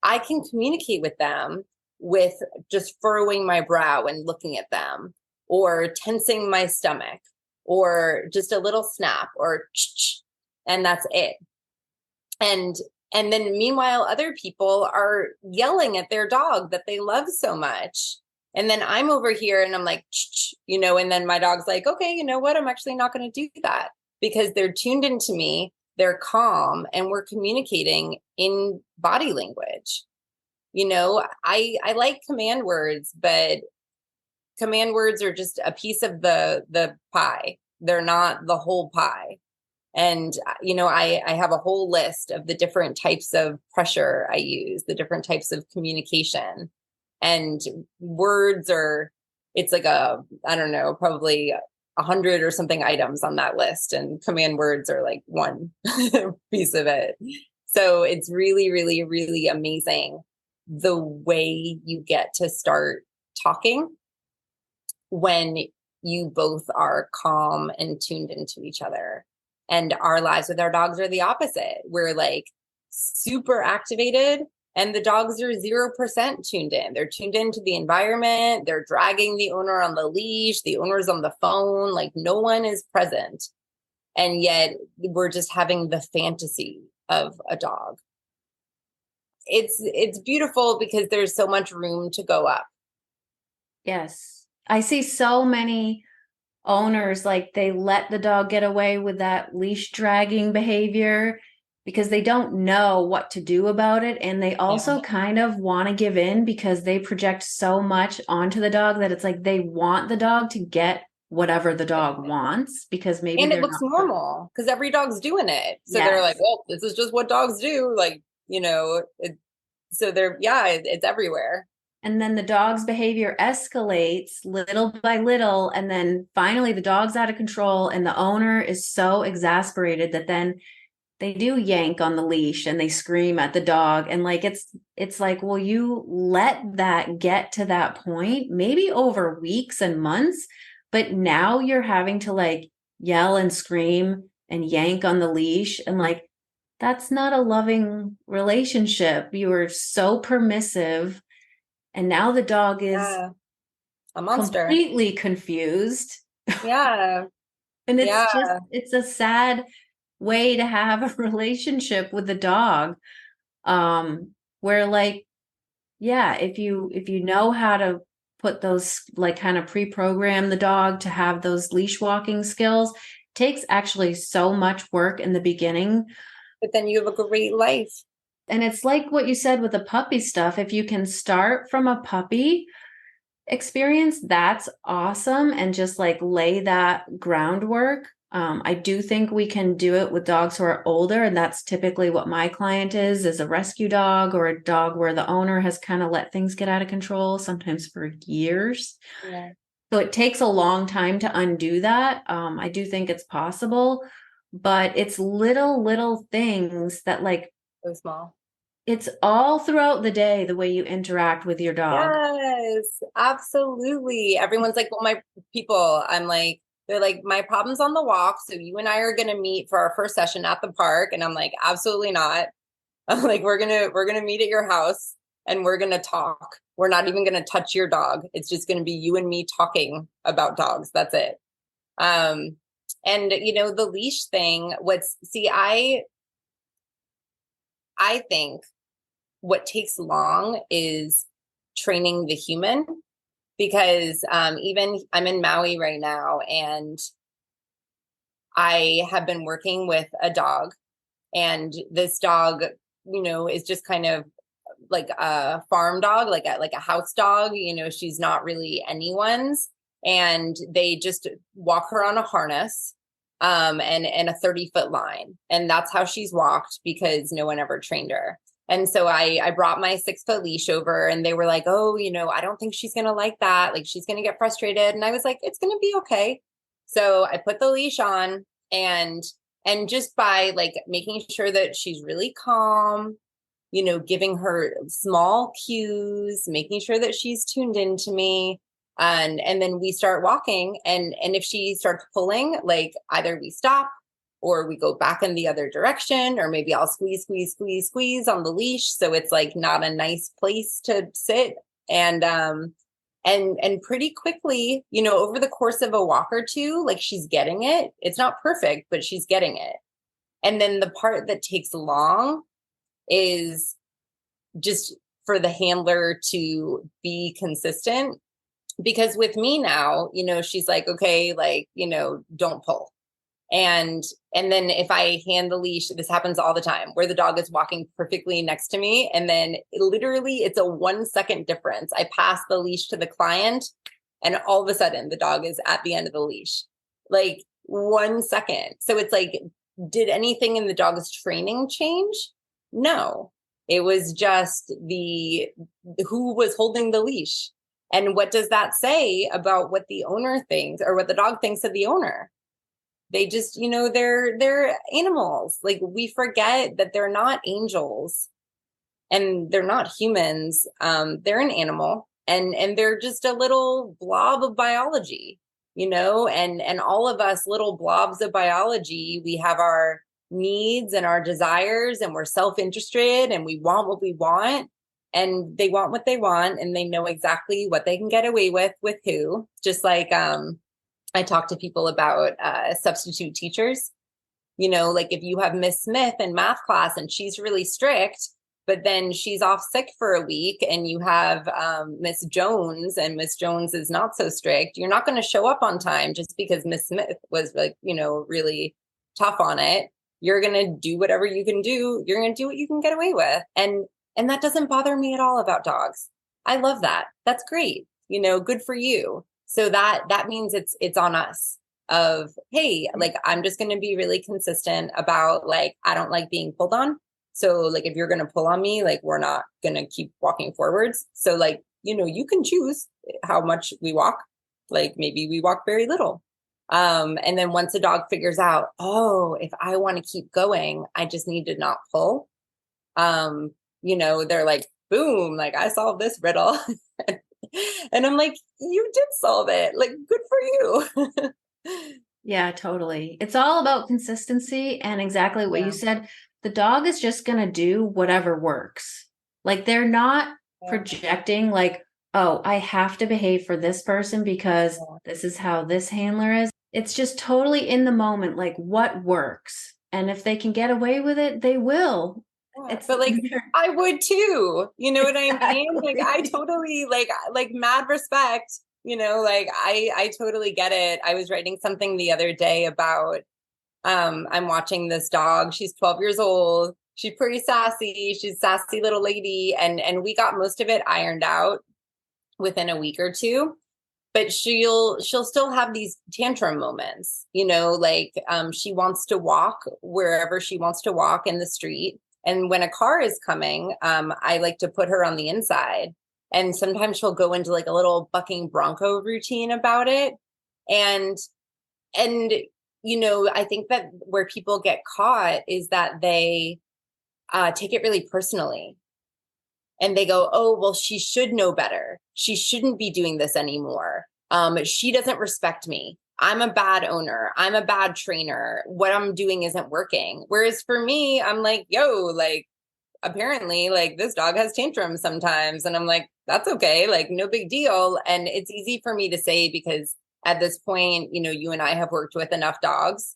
I can communicate with them with just furrowing my brow and looking at them, or tensing my stomach, or just a little snap, or and that's it. And and then meanwhile, other people are yelling at their dog that they love so much. And then I'm over here and I'm like, and then my dog's like, okay, you know what? I'm actually not going to do that because they're tuned into me. They're calm and we're communicating in body language. I like command words, but command words are just a piece of the pie. They're not the whole pie. And, I have a whole list of the different types of pressure I use, the different types of communication. And words it's like I don't know, probably 100 or something items on that list. And command words are like one piece of it. So it's really, really, really amazing the way you get to start talking when you both are calm and tuned into each other. And our lives with our dogs are the opposite. We're like super activated and the dogs are 0% tuned in. They're tuned into the environment. They're dragging the owner on the leash. The owner's on the phone. Like no one is present. And yet we're just having the fantasy of a dog. It's beautiful because there's so much room to go up. Yes. I see so many owners, like they let the dog get away with that leash dragging behavior because they don't know what to do about it. And they also kind of want to give in because they project so much onto the dog that it's like they want the dog to get whatever the dog wants because maybe And it they're looks not. normal because every dog's doing it. So they're like, Yes. well, this is just what dogs do. Like, so it's everywhere. And then the dog's behavior escalates little by little. And then finally the dog's out of control and the owner is so exasperated that then they do yank on the leash and they scream at the dog. And like, it's like, well, you let that get to that point, maybe over weeks and months, but now you're having to like yell and scream and yank on the leash. And like, that's not a loving relationship. You were so permissive. And now the dog is Yeah, a monster. completely confused. Yeah, And yeah, it's a sad way to have a relationship with the dog. Where like, yeah, if you know how to put those, like kind of pre-program the dog to have those leash walking skills, takes actually so much work in the beginning. but then you have a great life. And it's like what you said with the puppy stuff. If you can start from a puppy experience, that's awesome. And just like lay that groundwork. I do think we can do it with dogs who are older, and that's typically what my client is a rescue dog or a dog where the owner has kind of let things get out of control, sometimes for years. Yeah. So it takes a long time to undo that. I do think it's possible, but it's little things that like So small. it's all throughout the day, the way you interact with your dog. Yes, absolutely. Everyone's like, well, my people, they're like, my problem's on the walk. So you and I are going to meet for our first session at the park. And I'm like, absolutely not. I'm like, we're going to meet at your house and we're going to talk. We're not even going to touch your dog. It's just going to be you and me talking about dogs. That's it. Um, and the leash thing, I think what takes long is training the human because even I'm in Maui right now and I have been working with a dog and this dog, is just kind of like a farm dog, like a house dog, she's not really anyone's and they just walk her on a harness and a 30-foot line. And that's how she's walked because no one ever trained her. And so I brought my 6-foot leash over and they were like, oh, I don't think she's going to like that. Like she's going to get frustrated. And I was like, it's going to be okay. So I put the leash on and just by like making sure that she's really calm, giving her small cues, making sure that she's tuned into me. And then we start walking and if she starts pulling, like either we stop or we go back in the other direction, or maybe I'll squeeze on the leash. So it's like not a nice place to sit. And pretty quickly, over the course of a walk or two, like she's getting it. It's not perfect, but she's getting it. And then the part that takes long is just for the handler to be consistent. Because with me now, she's like, okay, like, don't pull. And then if I hand the leash, this happens all the time where the dog is walking perfectly next to me. And then literally it's a 1 second difference. I pass the leash to the client and all of a sudden the dog is at the end of the leash, like 1 second. So it's like, did anything in the dog's training change? No, it was just who was holding the leash. And what does that say about what the owner thinks or what the dog thinks of the owner? They just, they're animals. Like we forget that they're not angels and they're not humans. They're an animal and they're just a little blob of biology, and all of us little blobs of biology, we have our needs and our desires and we're self-interested and we want what we want and they want what they want and they know exactly what they can get away with who, just like, I talk to people about substitute teachers, like if you have Miss Smith in math class and she's really strict, but then she's off sick for a week and you have Miss Jones and Miss Jones is not so strict, you're not going to show up on time just because Miss Smith was like, really tough on it. You're going to do whatever you can do. You're going to do what you can get away with. And that doesn't bother me at all about dogs. I love that. That's great. Good for you. So that means it's on us of, hey, like, I'm just going to be really consistent about like, I don't like being pulled on. So like, if you're going to pull on me, like, we're not going to keep walking forwards. So like, you can choose how much we walk. Like maybe we walk very little. And then once a dog figures out, oh, if I want to keep going, I just need to not pull. They're like, boom, like I solved this riddle. And I'm like, you did solve it. Like, good for you. Yeah, totally. It's all about consistency and exactly what you Yeah. said. The dog is just going to do whatever works. Like they're not projecting like, oh, I have to behave for this person because this is how this handler is. It's just totally in the moment, like what works. And if they can get away with it, they will. But like I would too. You know what I mean? Like I totally like mad respect, like I totally get it. I was writing something the other day about I'm watching this dog. She's 12 years old. She's pretty sassy. She's a sassy little lady and we got most of it ironed out within a week or two. but she'll still have these tantrum moments, like she wants to walk wherever she wants to walk in the street. And when a car is coming, I like to put her on the inside. And sometimes she'll go into like a little bucking bronco routine about it. And and I think that where people get caught is that they take it really personally. And they go, oh, well, she should know better. She shouldn't be doing this anymore. She doesn't respect me. I'm a bad owner. I'm a bad trainer. What I'm doing isn't working. Whereas for me, I'm like, yo, like, apparently, like, this dog has tantrums sometimes. And I'm like, that's okay. Like, no big deal. And it's easy for me to say because at this point, you and I have worked with enough dogs.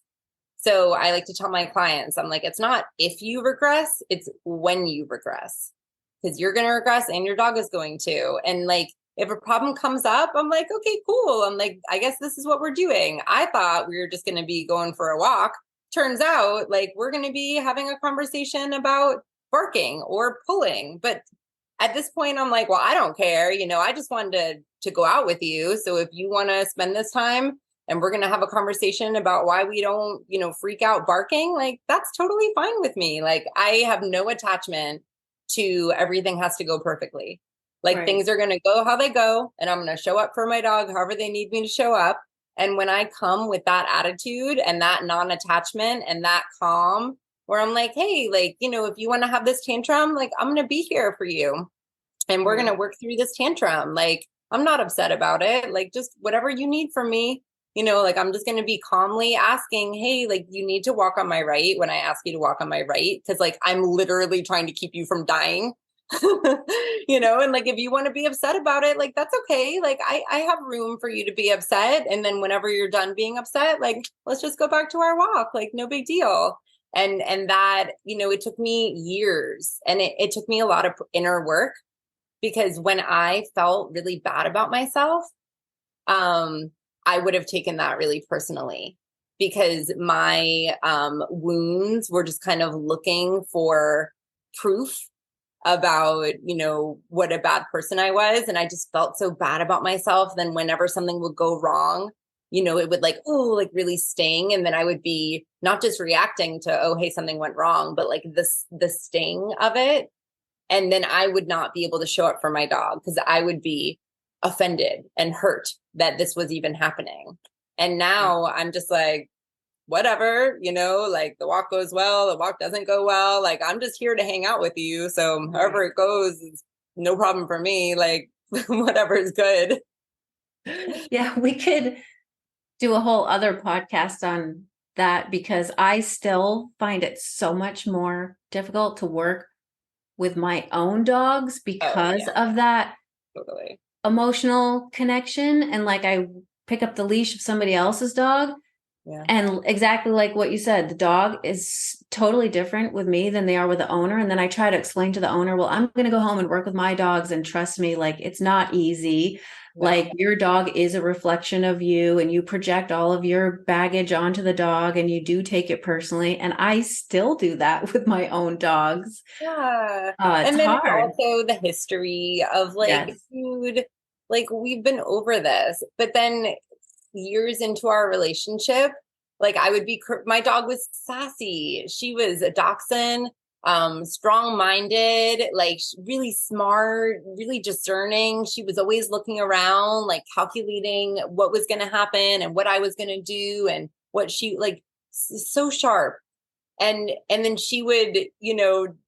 So I like to tell my clients, I'm like, it's not if you regress, it's when you regress, because you're going to regress and your dog is going to. And like, if a problem comes up, I'm like, okay, cool. I'm like, I guess this is what we're doing. I thought we were just going to be going for a walk. Turns out like we're going to be having a conversation about barking or pulling. But at this point, I'm like, well, I don't care. I just wanted to go out with you. So if you want to spend this time and we're going to have a conversation about why we don't, freak out barking, like that's totally fine with me. Like I have no attachment to everything has to go perfectly. Like Right. things are going to go how they go, and I'm going to show up for my dog however they need me to show up. And when I come with that attitude and that non-attachment and that calm, where I'm like, hey, like, if you want to have this tantrum, like I'm going to be here for you. And we're Right. going to work through this tantrum. Like I'm not upset about it. Like just whatever you need from me, like I'm just going to be calmly asking, hey, like you need to walk on my right when I ask you to walk on my right. Cause like I'm literally trying to keep you from dying, and like if you want to be upset about it, like that's okay. Like I have room for you to be upset. And then whenever you're done being upset, like let's just go back to our walk. Like no big deal. And that, it took me years and it took me a lot of inner work because when I felt really bad about myself, I would have taken that really personally because my wounds were just kind of looking for proof about, what a bad person I was. And I just felt so bad about myself. Then whenever something would go wrong, it would like, oh, like really sting. And then I would be not just reacting to, oh, hey, something went wrong, but like the sting of it. And then I would not be able to show up for my dog because I would be offended and hurt that this was even happening. And now I'm just like, whatever, like the walk goes well, the walk doesn't go well. Like I'm just here to hang out with you. So however it goes, it's no problem for me. Like whatever is good. Yeah, we could do a whole other podcast on that because I still find it so much more difficult to work with my own dogs Oh because yeah, of that totally. emotional connection. And like I pick up the leash of somebody else's dog. Yeah. And exactly like what you said, the dog is totally different with me than they are with the owner. And then I try to explain to the owner, well, I'm going to go home and work with my dogs. And trust me, like it's not easy. No. Like your dog is a reflection of you and you project all of your baggage onto the dog and you do take it personally. And I still do that with my own dogs. Yeah. It's And then it's hard. also the history of like, Yes. dude, like we've been over this. But then years into our relationship, like I would be, my dog was sassy. She was a dachshund, strong-minded, like really smart, really discerning. She was always looking around, like calculating what was going to happen and what I was going to do and what she like so sharp. And then she would,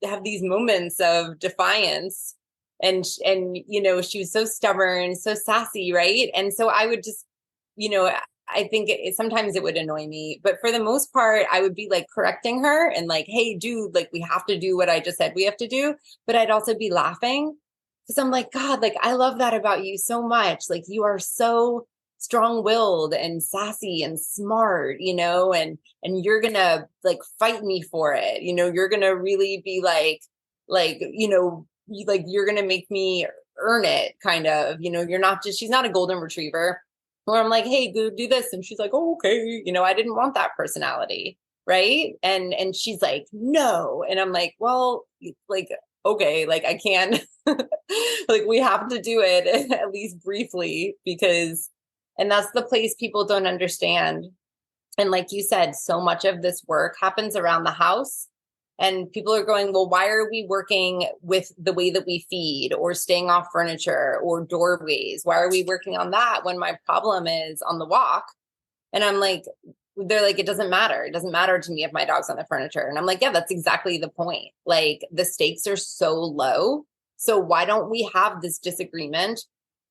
have these moments of defiance and she was so stubborn, so sassy, right? And so I would just, I think sometimes it would annoy me, but for the most part, I would be like correcting her and like, hey, dude, like we have to do what I just said we have to do. But I'd also be laughing because I'm like, God, like I love that about you so much. Like you are so strong-willed and sassy and smart, and you're gonna like fight me for it. You're gonna really be like, like you're gonna make me earn it kind of, you're not just, she's not a golden retriever where I'm like, hey, go do this. And she's like, oh, okay. I didn't want that personality. Right. And she's like, no. And I'm like, well, like, okay, like I can't, like we have to do it at least briefly because And that's the place people don't understand. And like you said, so much of this work happens around the house. And people are going, well, why are we working with the way that we feed or staying off furniture or doorways? Why are we working on that when my problem is on the walk? And I'm like, they're like, it doesn't matter. It doesn't matter to me if my dog's on the furniture. And I'm like, yeah, that's exactly the point. Like the stakes are so low. So why don't we have this disagreement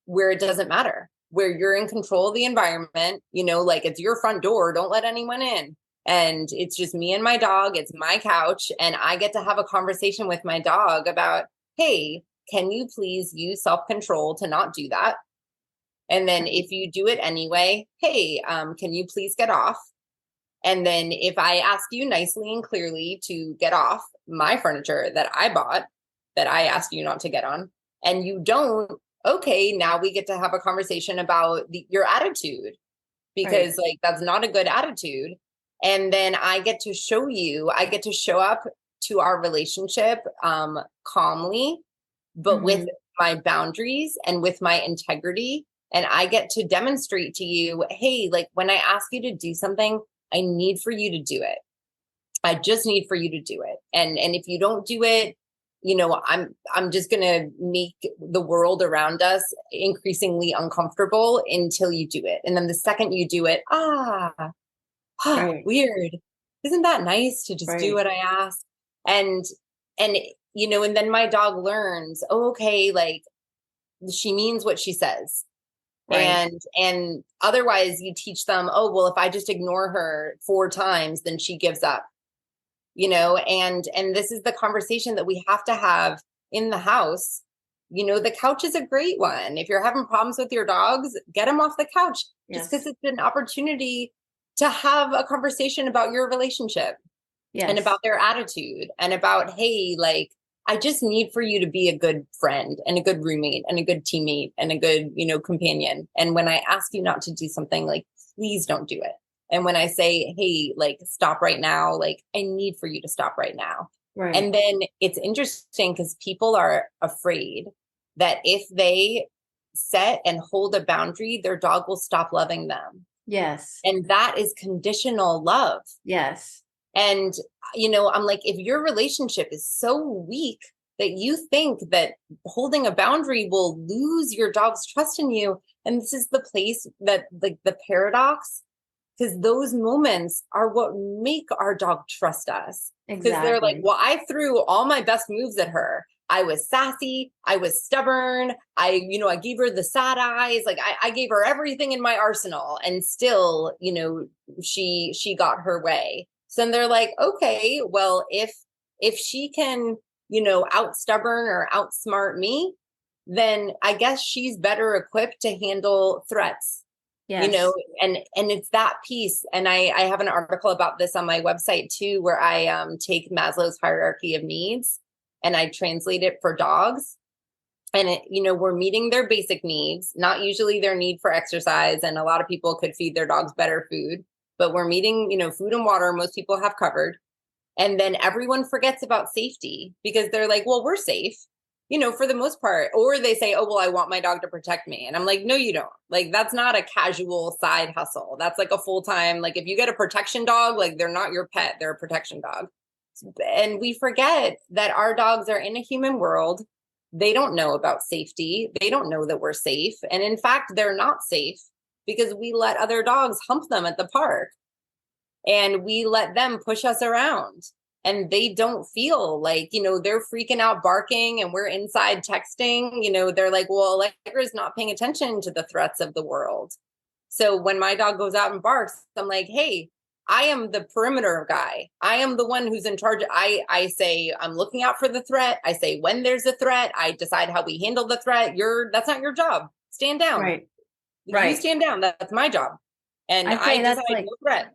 where it doesn't matter, where you're in control of the environment, like it's your front door, don't let anyone in. And it's just me and my dog, it's my couch. And I get to have a conversation with my dog about, hey, can you please use self-control to not do that? And then if you do it anyway, hey, can you please get off? And then if I ask you nicely and clearly to get off my furniture that I bought, that I asked you not to get on, and you don't, okay, now we get to have a conversation about your attitude, because like that's not a good attitude. And then I get to show up to our relationship calmly, but with my boundaries and with my integrity. And I get to demonstrate to you, hey, like when I ask you to do something, I need for you to do it. I just need for you to do it. And if you don't do it, I'm just going to make the world around us increasingly uncomfortable until you do it. And then the second you do it, weird. Isn't that nice to just do what I ask? And then my dog learns, oh, okay, like she means what she says. And otherwise you teach them, oh, well, if I just ignore her 4 times, then she gives up, and this is the conversation that we have to have in the house. The couch is a great one. If you're having problems with your dogs, get them off the couch, just because it's an opportunity to have a conversation about your relationship and about their attitude and about, hey, like, I just need for you to be a good friend and a good roommate and a good teammate and a good, companion. And when I ask you not to do something, like, please don't do it. And when I say, hey, like, stop right now, like, I need for you to stop right now. And then it's interesting because people are afraid that if they set and hold a boundary, their dog will stop loving them. Yes. And that is conditional love. Yes. And, I'm like, if your relationship is so weak that you think that holding a boundary will lose your dog's trust in you. And this is the place that, like, the paradox, because those moments are what make our dog trust us. Because they're like, well, I threw all my best moves at her. I was sassy. I was stubborn. I gave her the sad eyes. Like I gave her everything in my arsenal, and still, she got her way. So then they're like, okay, well, if she can, out stubborn or outsmart me, then I guess she's better equipped to handle threats. And it's that piece. And I have an article about this on my website too, where I take Maslow's hierarchy of needs and I translate it for dogs. And we're meeting their basic needs, not usually their need for exercise. And a lot of people could feed their dogs better food, but we're meeting, food and water, most people have covered. And then everyone forgets about safety because they're like, well, we're safe, for the most part. Or they say, oh, well, I want my dog to protect me. And I'm like, no, you don't. Like, that's not a casual side hustle. That's like a full-time, like if you get a protection dog, like they're not your pet, they're a protection dog. And we forget that our dogs are in a human world. They don't know about safety. They don't know that we're safe. And in fact, they're not safe because we let other dogs hump them at the park and we let them push us around. And they don't feel like, they're freaking out barking and we're inside texting. They're like, well, Allegra's not paying attention to the threats of the world. So when my dog goes out and barks, I'm like, hey, I am the perimeter guy. I am the one who's in charge. I say, I'm looking out for the threat. I say, when there's a threat, I decide how we handle the threat. That's not your job. Stand down. Right. You stand down. That's my job. And I decide no threat.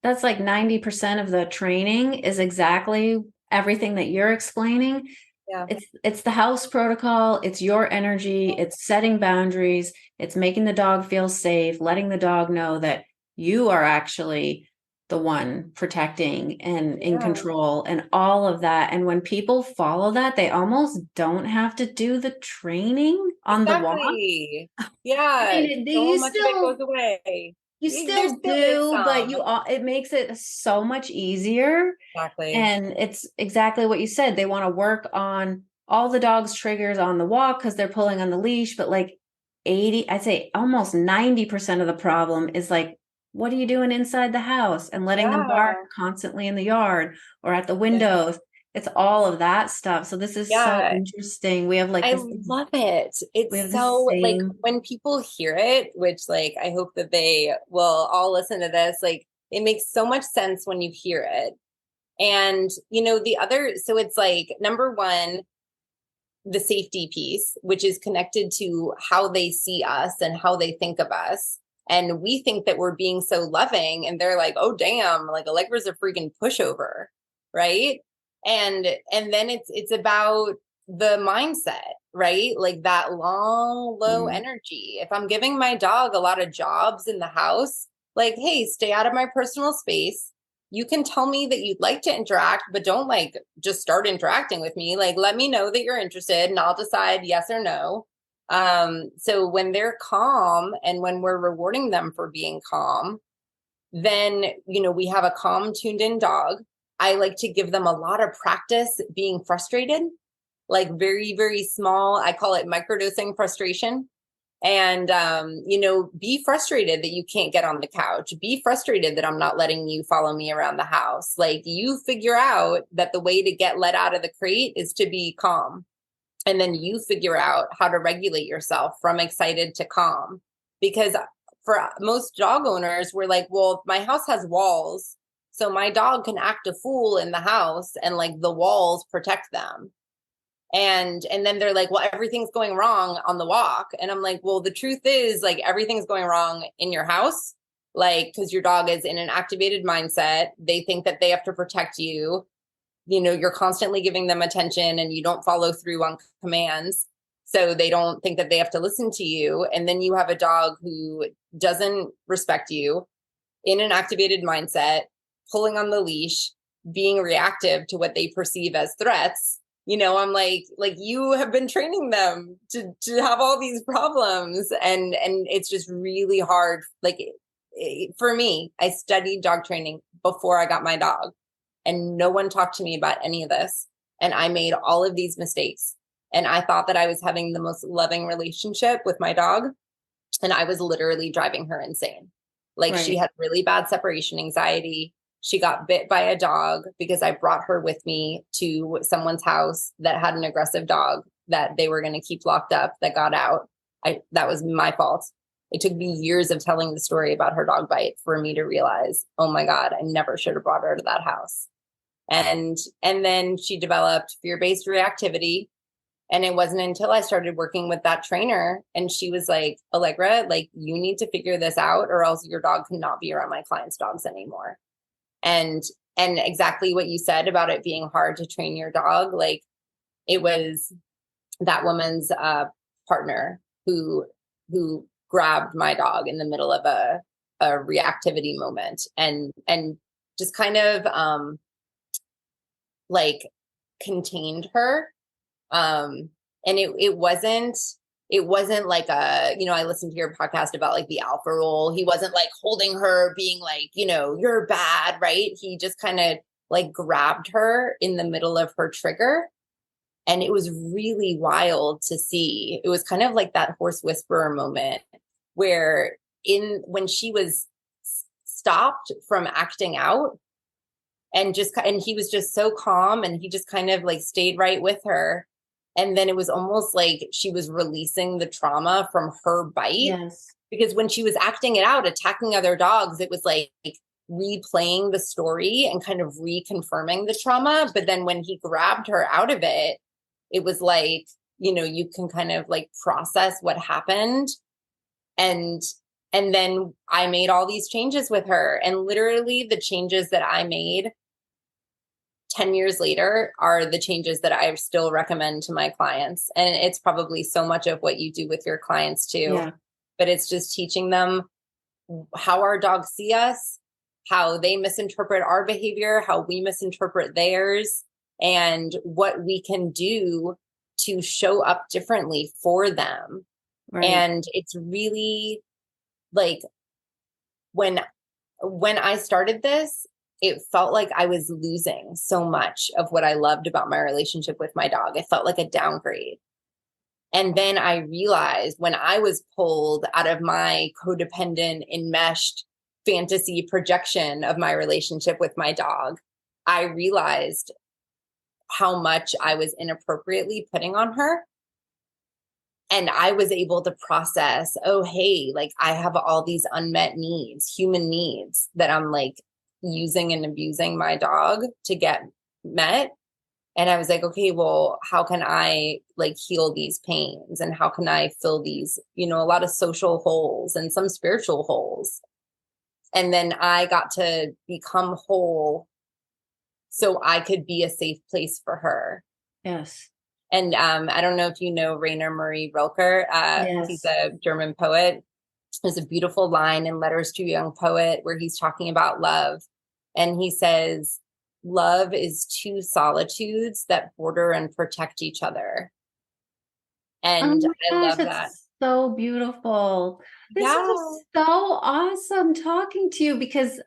That's like 90% of the training is exactly everything that you're explaining. Yeah. It's the house protocol. It's your energy. It's setting boundaries. It's making the dog feel safe, letting the dog know that you are actually the one protecting and in control and all of that. And when people follow that, they almost don't have to do the training on the walk. Exactly. I Yeah. mean, So much of it goes away. you There still still is do, but some. it makes it so much easier. Exactly. And it's exactly what you said. They want to work on all the dog's triggers on the walk because they're pulling on the leash, but like 80, I'd say almost 90% of the problem is like, what are you doing inside the house and letting them bark Yeah. constantly in the yard or at the Yeah. windows? It's all of that stuff. So this is so Yeah. interesting. We have like I this, love it. we It's have the so like same. when people hear it, which like I hope that they will all listen to this, like it makes so much sense when you hear it. And the other, so it's like number one, the safety piece, which is connected to how they see us and how they think of us. And we think that we're being so loving, and they're like, "Oh, damn! Like Allegra's a freaking pushover, right?" And then it's about the mindset, right? Like that long, low Mm, energy. If I'm giving my dog a lot of jobs in the house, like, hey, stay out of my personal space. You can tell me that you'd like to interact, but don't like just start interacting with me. Like, let me know that you're interested and I'll decide yes or no. So when they're calm and when we're rewarding them for being calm, then, we have a calm, tuned in dog. I like to give them a lot of practice being frustrated, like very, very small. I call it microdosing frustration. And be frustrated that you can't get on the couch, be frustrated that I'm not letting you follow me around the house. Like, you figure out that the way to get let out of the crate is to be calm, and then you figure out how to regulate yourself from excited to calm. Because for most dog owners, we're like, well, my house has walls, so my dog can act a fool in the house and like the walls protect them. And then they're like, well, everything's going wrong on the walk. And I'm like, well, the truth is, like, everything's going wrong in your house, like, because your dog is in an activated mindset. They think that they have to protect you. You're constantly giving them attention and you don't follow through on commands, so they don't think that they have to listen to you. And then you have a dog who doesn't respect you, in an activated mindset, pulling on the leash, being reactive to what they perceive as threats. I'm like you have been training them to have all these problems, and it's just really hard. Like, for me, I studied dog training before I got my dog, and no one talked to me about any of this, and I made all of these mistakes, and I thought that I was having the most loving relationship with my dog, and I was literally driving her insane. Like, she right. had really bad separation anxiety. She got bit by a dog because I brought her with me to someone's house that had an aggressive dog that they were going to keep locked up that got out. That was my fault. It took me years of telling the story about her dog bite for me to realize, oh my God, I never should have brought her to that house. And then she developed fear-based reactivity. And it wasn't until I started working with that trainer and she was like, Allegra, like, you need to figure this out or else your dog cannot be around my clients' dogs anymore. And and exactly what you said about it being hard to train your dog, like, it was that woman's partner who grabbed my dog in the middle of a reactivity moment, and just kind of like contained her. And it wasn't like I listened to your podcast about like the alpha role. He wasn't like holding her being like, you're bad, right? He just kind of like grabbed her in the middle of her trigger. And it was really wild to see. It was kind of like that horse whisperer moment where when she was stopped from acting out, and he was just so calm, and he just kind of like stayed right with her. And then it was almost like she was releasing the trauma from her bite, Yes. because when she was acting it out, attacking other dogs, it was like replaying the story and kind of reconfirming the trauma. But then when he grabbed her out of it, it was like, you can kind of like process what happened. And and then I made all these changes with her, and literally the changes that I made 10 years later are the changes that I still recommend to my clients. And it's probably so much of what you do with your clients too. Yeah. But it's just teaching them how our dogs see us, how they misinterpret our behavior, how we misinterpret theirs, and what we can do to show up differently for them. Right. And it's really like when I started this, it felt like I was losing so much of what I loved about my relationship with my dog. It felt like a downgrade. And then I realized when I was pulled out of my codependent, enmeshed fantasy projection of my relationship with my dog, I realized how much I was inappropriately putting on her. And I was able to process, oh, hey, like I have all these unmet needs, human needs that I'm like using and abusing my dog to get met. And I was like, okay, well, how can I like heal these pains? And how can I fill these, a lot of social holes and some spiritual holes? And then I got to become whole so I could be a safe place for her. Yes. And I don't know if you know Rainer Marie Rilke. He's Yes. a German poet. There's a beautiful line in Letters to a Young Poet where he's talking about love. And he says, love is two solitudes that border and protect each other. Oh And my I gosh, love that. that's so beautiful. This is Yeah. just so awesome talking to you because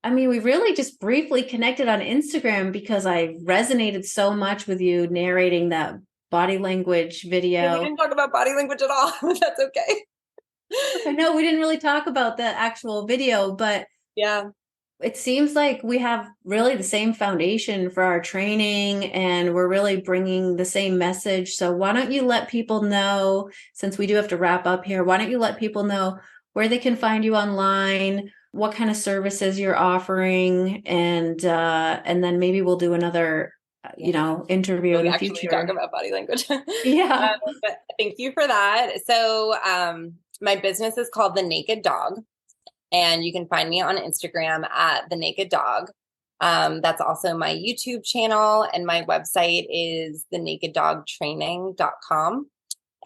we really just briefly connected on Instagram because I resonated so much with you narrating that body language Yeah, we video. didn't talk about body language at all, but that's okay. I know we didn't really talk about the actual video, but Yeah. it seems like we have really the same foundation for our training and we're really bringing the same message. So why don't you let people know, since we do have to wrap up here, why don't you let people know where they can find you online, what kind of services you're offering, and then maybe we'll do another interview in Really the actually talk future. about body language. Yeah. But thank you for that. So my business is called The Naked Dog. And you can find me on Instagram at The Naked Dog. That's also my YouTube channel, and my website is thenakeddogtraining.com.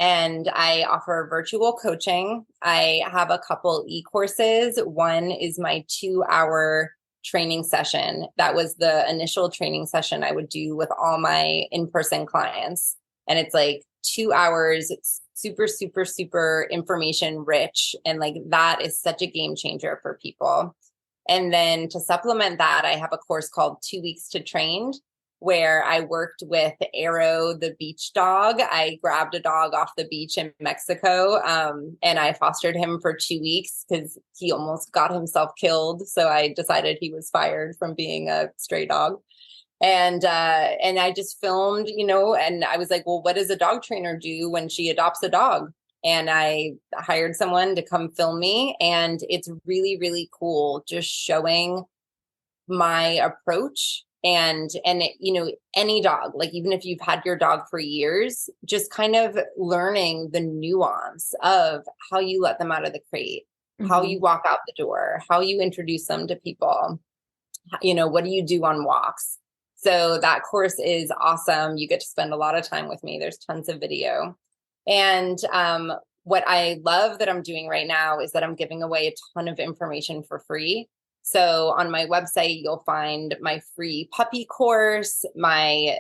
And I offer virtual coaching. I have a couple e-courses. One is my 2-hour training session. That was the initial training session I would do with all my in-person clients. And it's like 2 hours. It's super, super, super information rich. And like that is such a game changer for people. And then to supplement that, I have a course called 2 Weeks to Trained, where I worked with Arrow, the beach dog. I grabbed a dog off the beach in Mexico, and I fostered him for 2 weeks because he almost got himself killed. So I decided he was fired from being a stray dog. And I just filmed, and I was like, well, what does a dog trainer do when she adopts a dog? And I hired someone to come film me. And it's really, really cool just showing my approach and any dog, like even if you've had your dog for years, just kind of learning the nuance of how you let them out of the crate, how you walk out the door, how you introduce them to people, what do you do on walks. So that course is awesome. You get to spend a lot of time with me. There's tons of video. And what I love that I'm doing right now is that I'm giving away a ton of information for free. So on my website, you'll find my free puppy course, my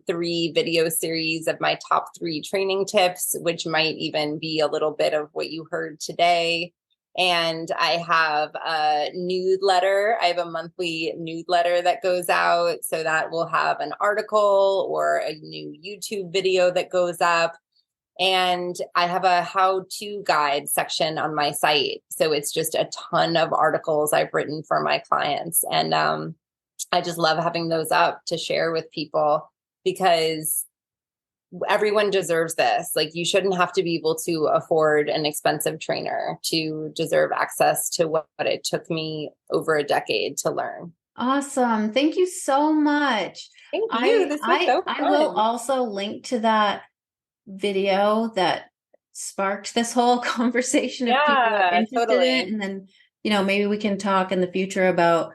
3 video series of my top 3 training tips, which might even be a little bit of what you heard today. And I have a newsletter. I have a monthly newsletter that goes out. So that will have an article or a new YouTube video that goes up. And I have a how-to guide section on my site. So it's just a ton of articles I've written for my clients. And I just love having those up to share with people because everyone deserves this. Like you shouldn't have to be able to afford an expensive trainer to deserve access to what it took me over a decade to learn. Awesome. Thank you so much. Thank you. This was so I will fun. also link to that video that sparked this whole conversation if people are Yeah, interested in it. totally. And then, maybe we can talk in the future about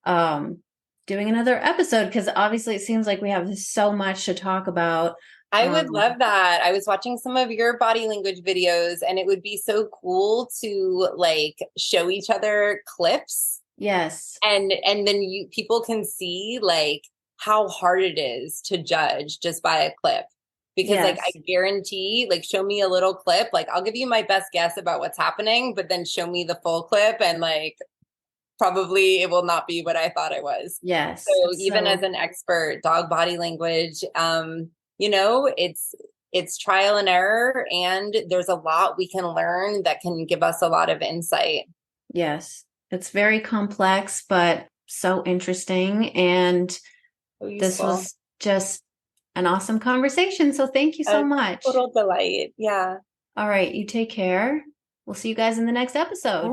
doing another episode because obviously it seems like we have so much to talk about. I would love that. I was watching some of your body language videos and it would be so cool to like show each other clips. Yes. And then people can see like how hard it is to judge just by a clip. Because like I Yes. guarantee, like show me a little clip, like I'll give you my best guess about what's happening, but then show me the full clip and like probably it will not be what I thought it was. Yes. So It's even as so an expert, dog body language, you know, it's trial and error, and there's a lot we can learn that can give us a lot of insight. yes. It's very complex, but so interesting. And So this useful. was just an awesome conversation. So thank you so A much. total delight. Yeah. All right. You take care. We'll see you guys in the next episode.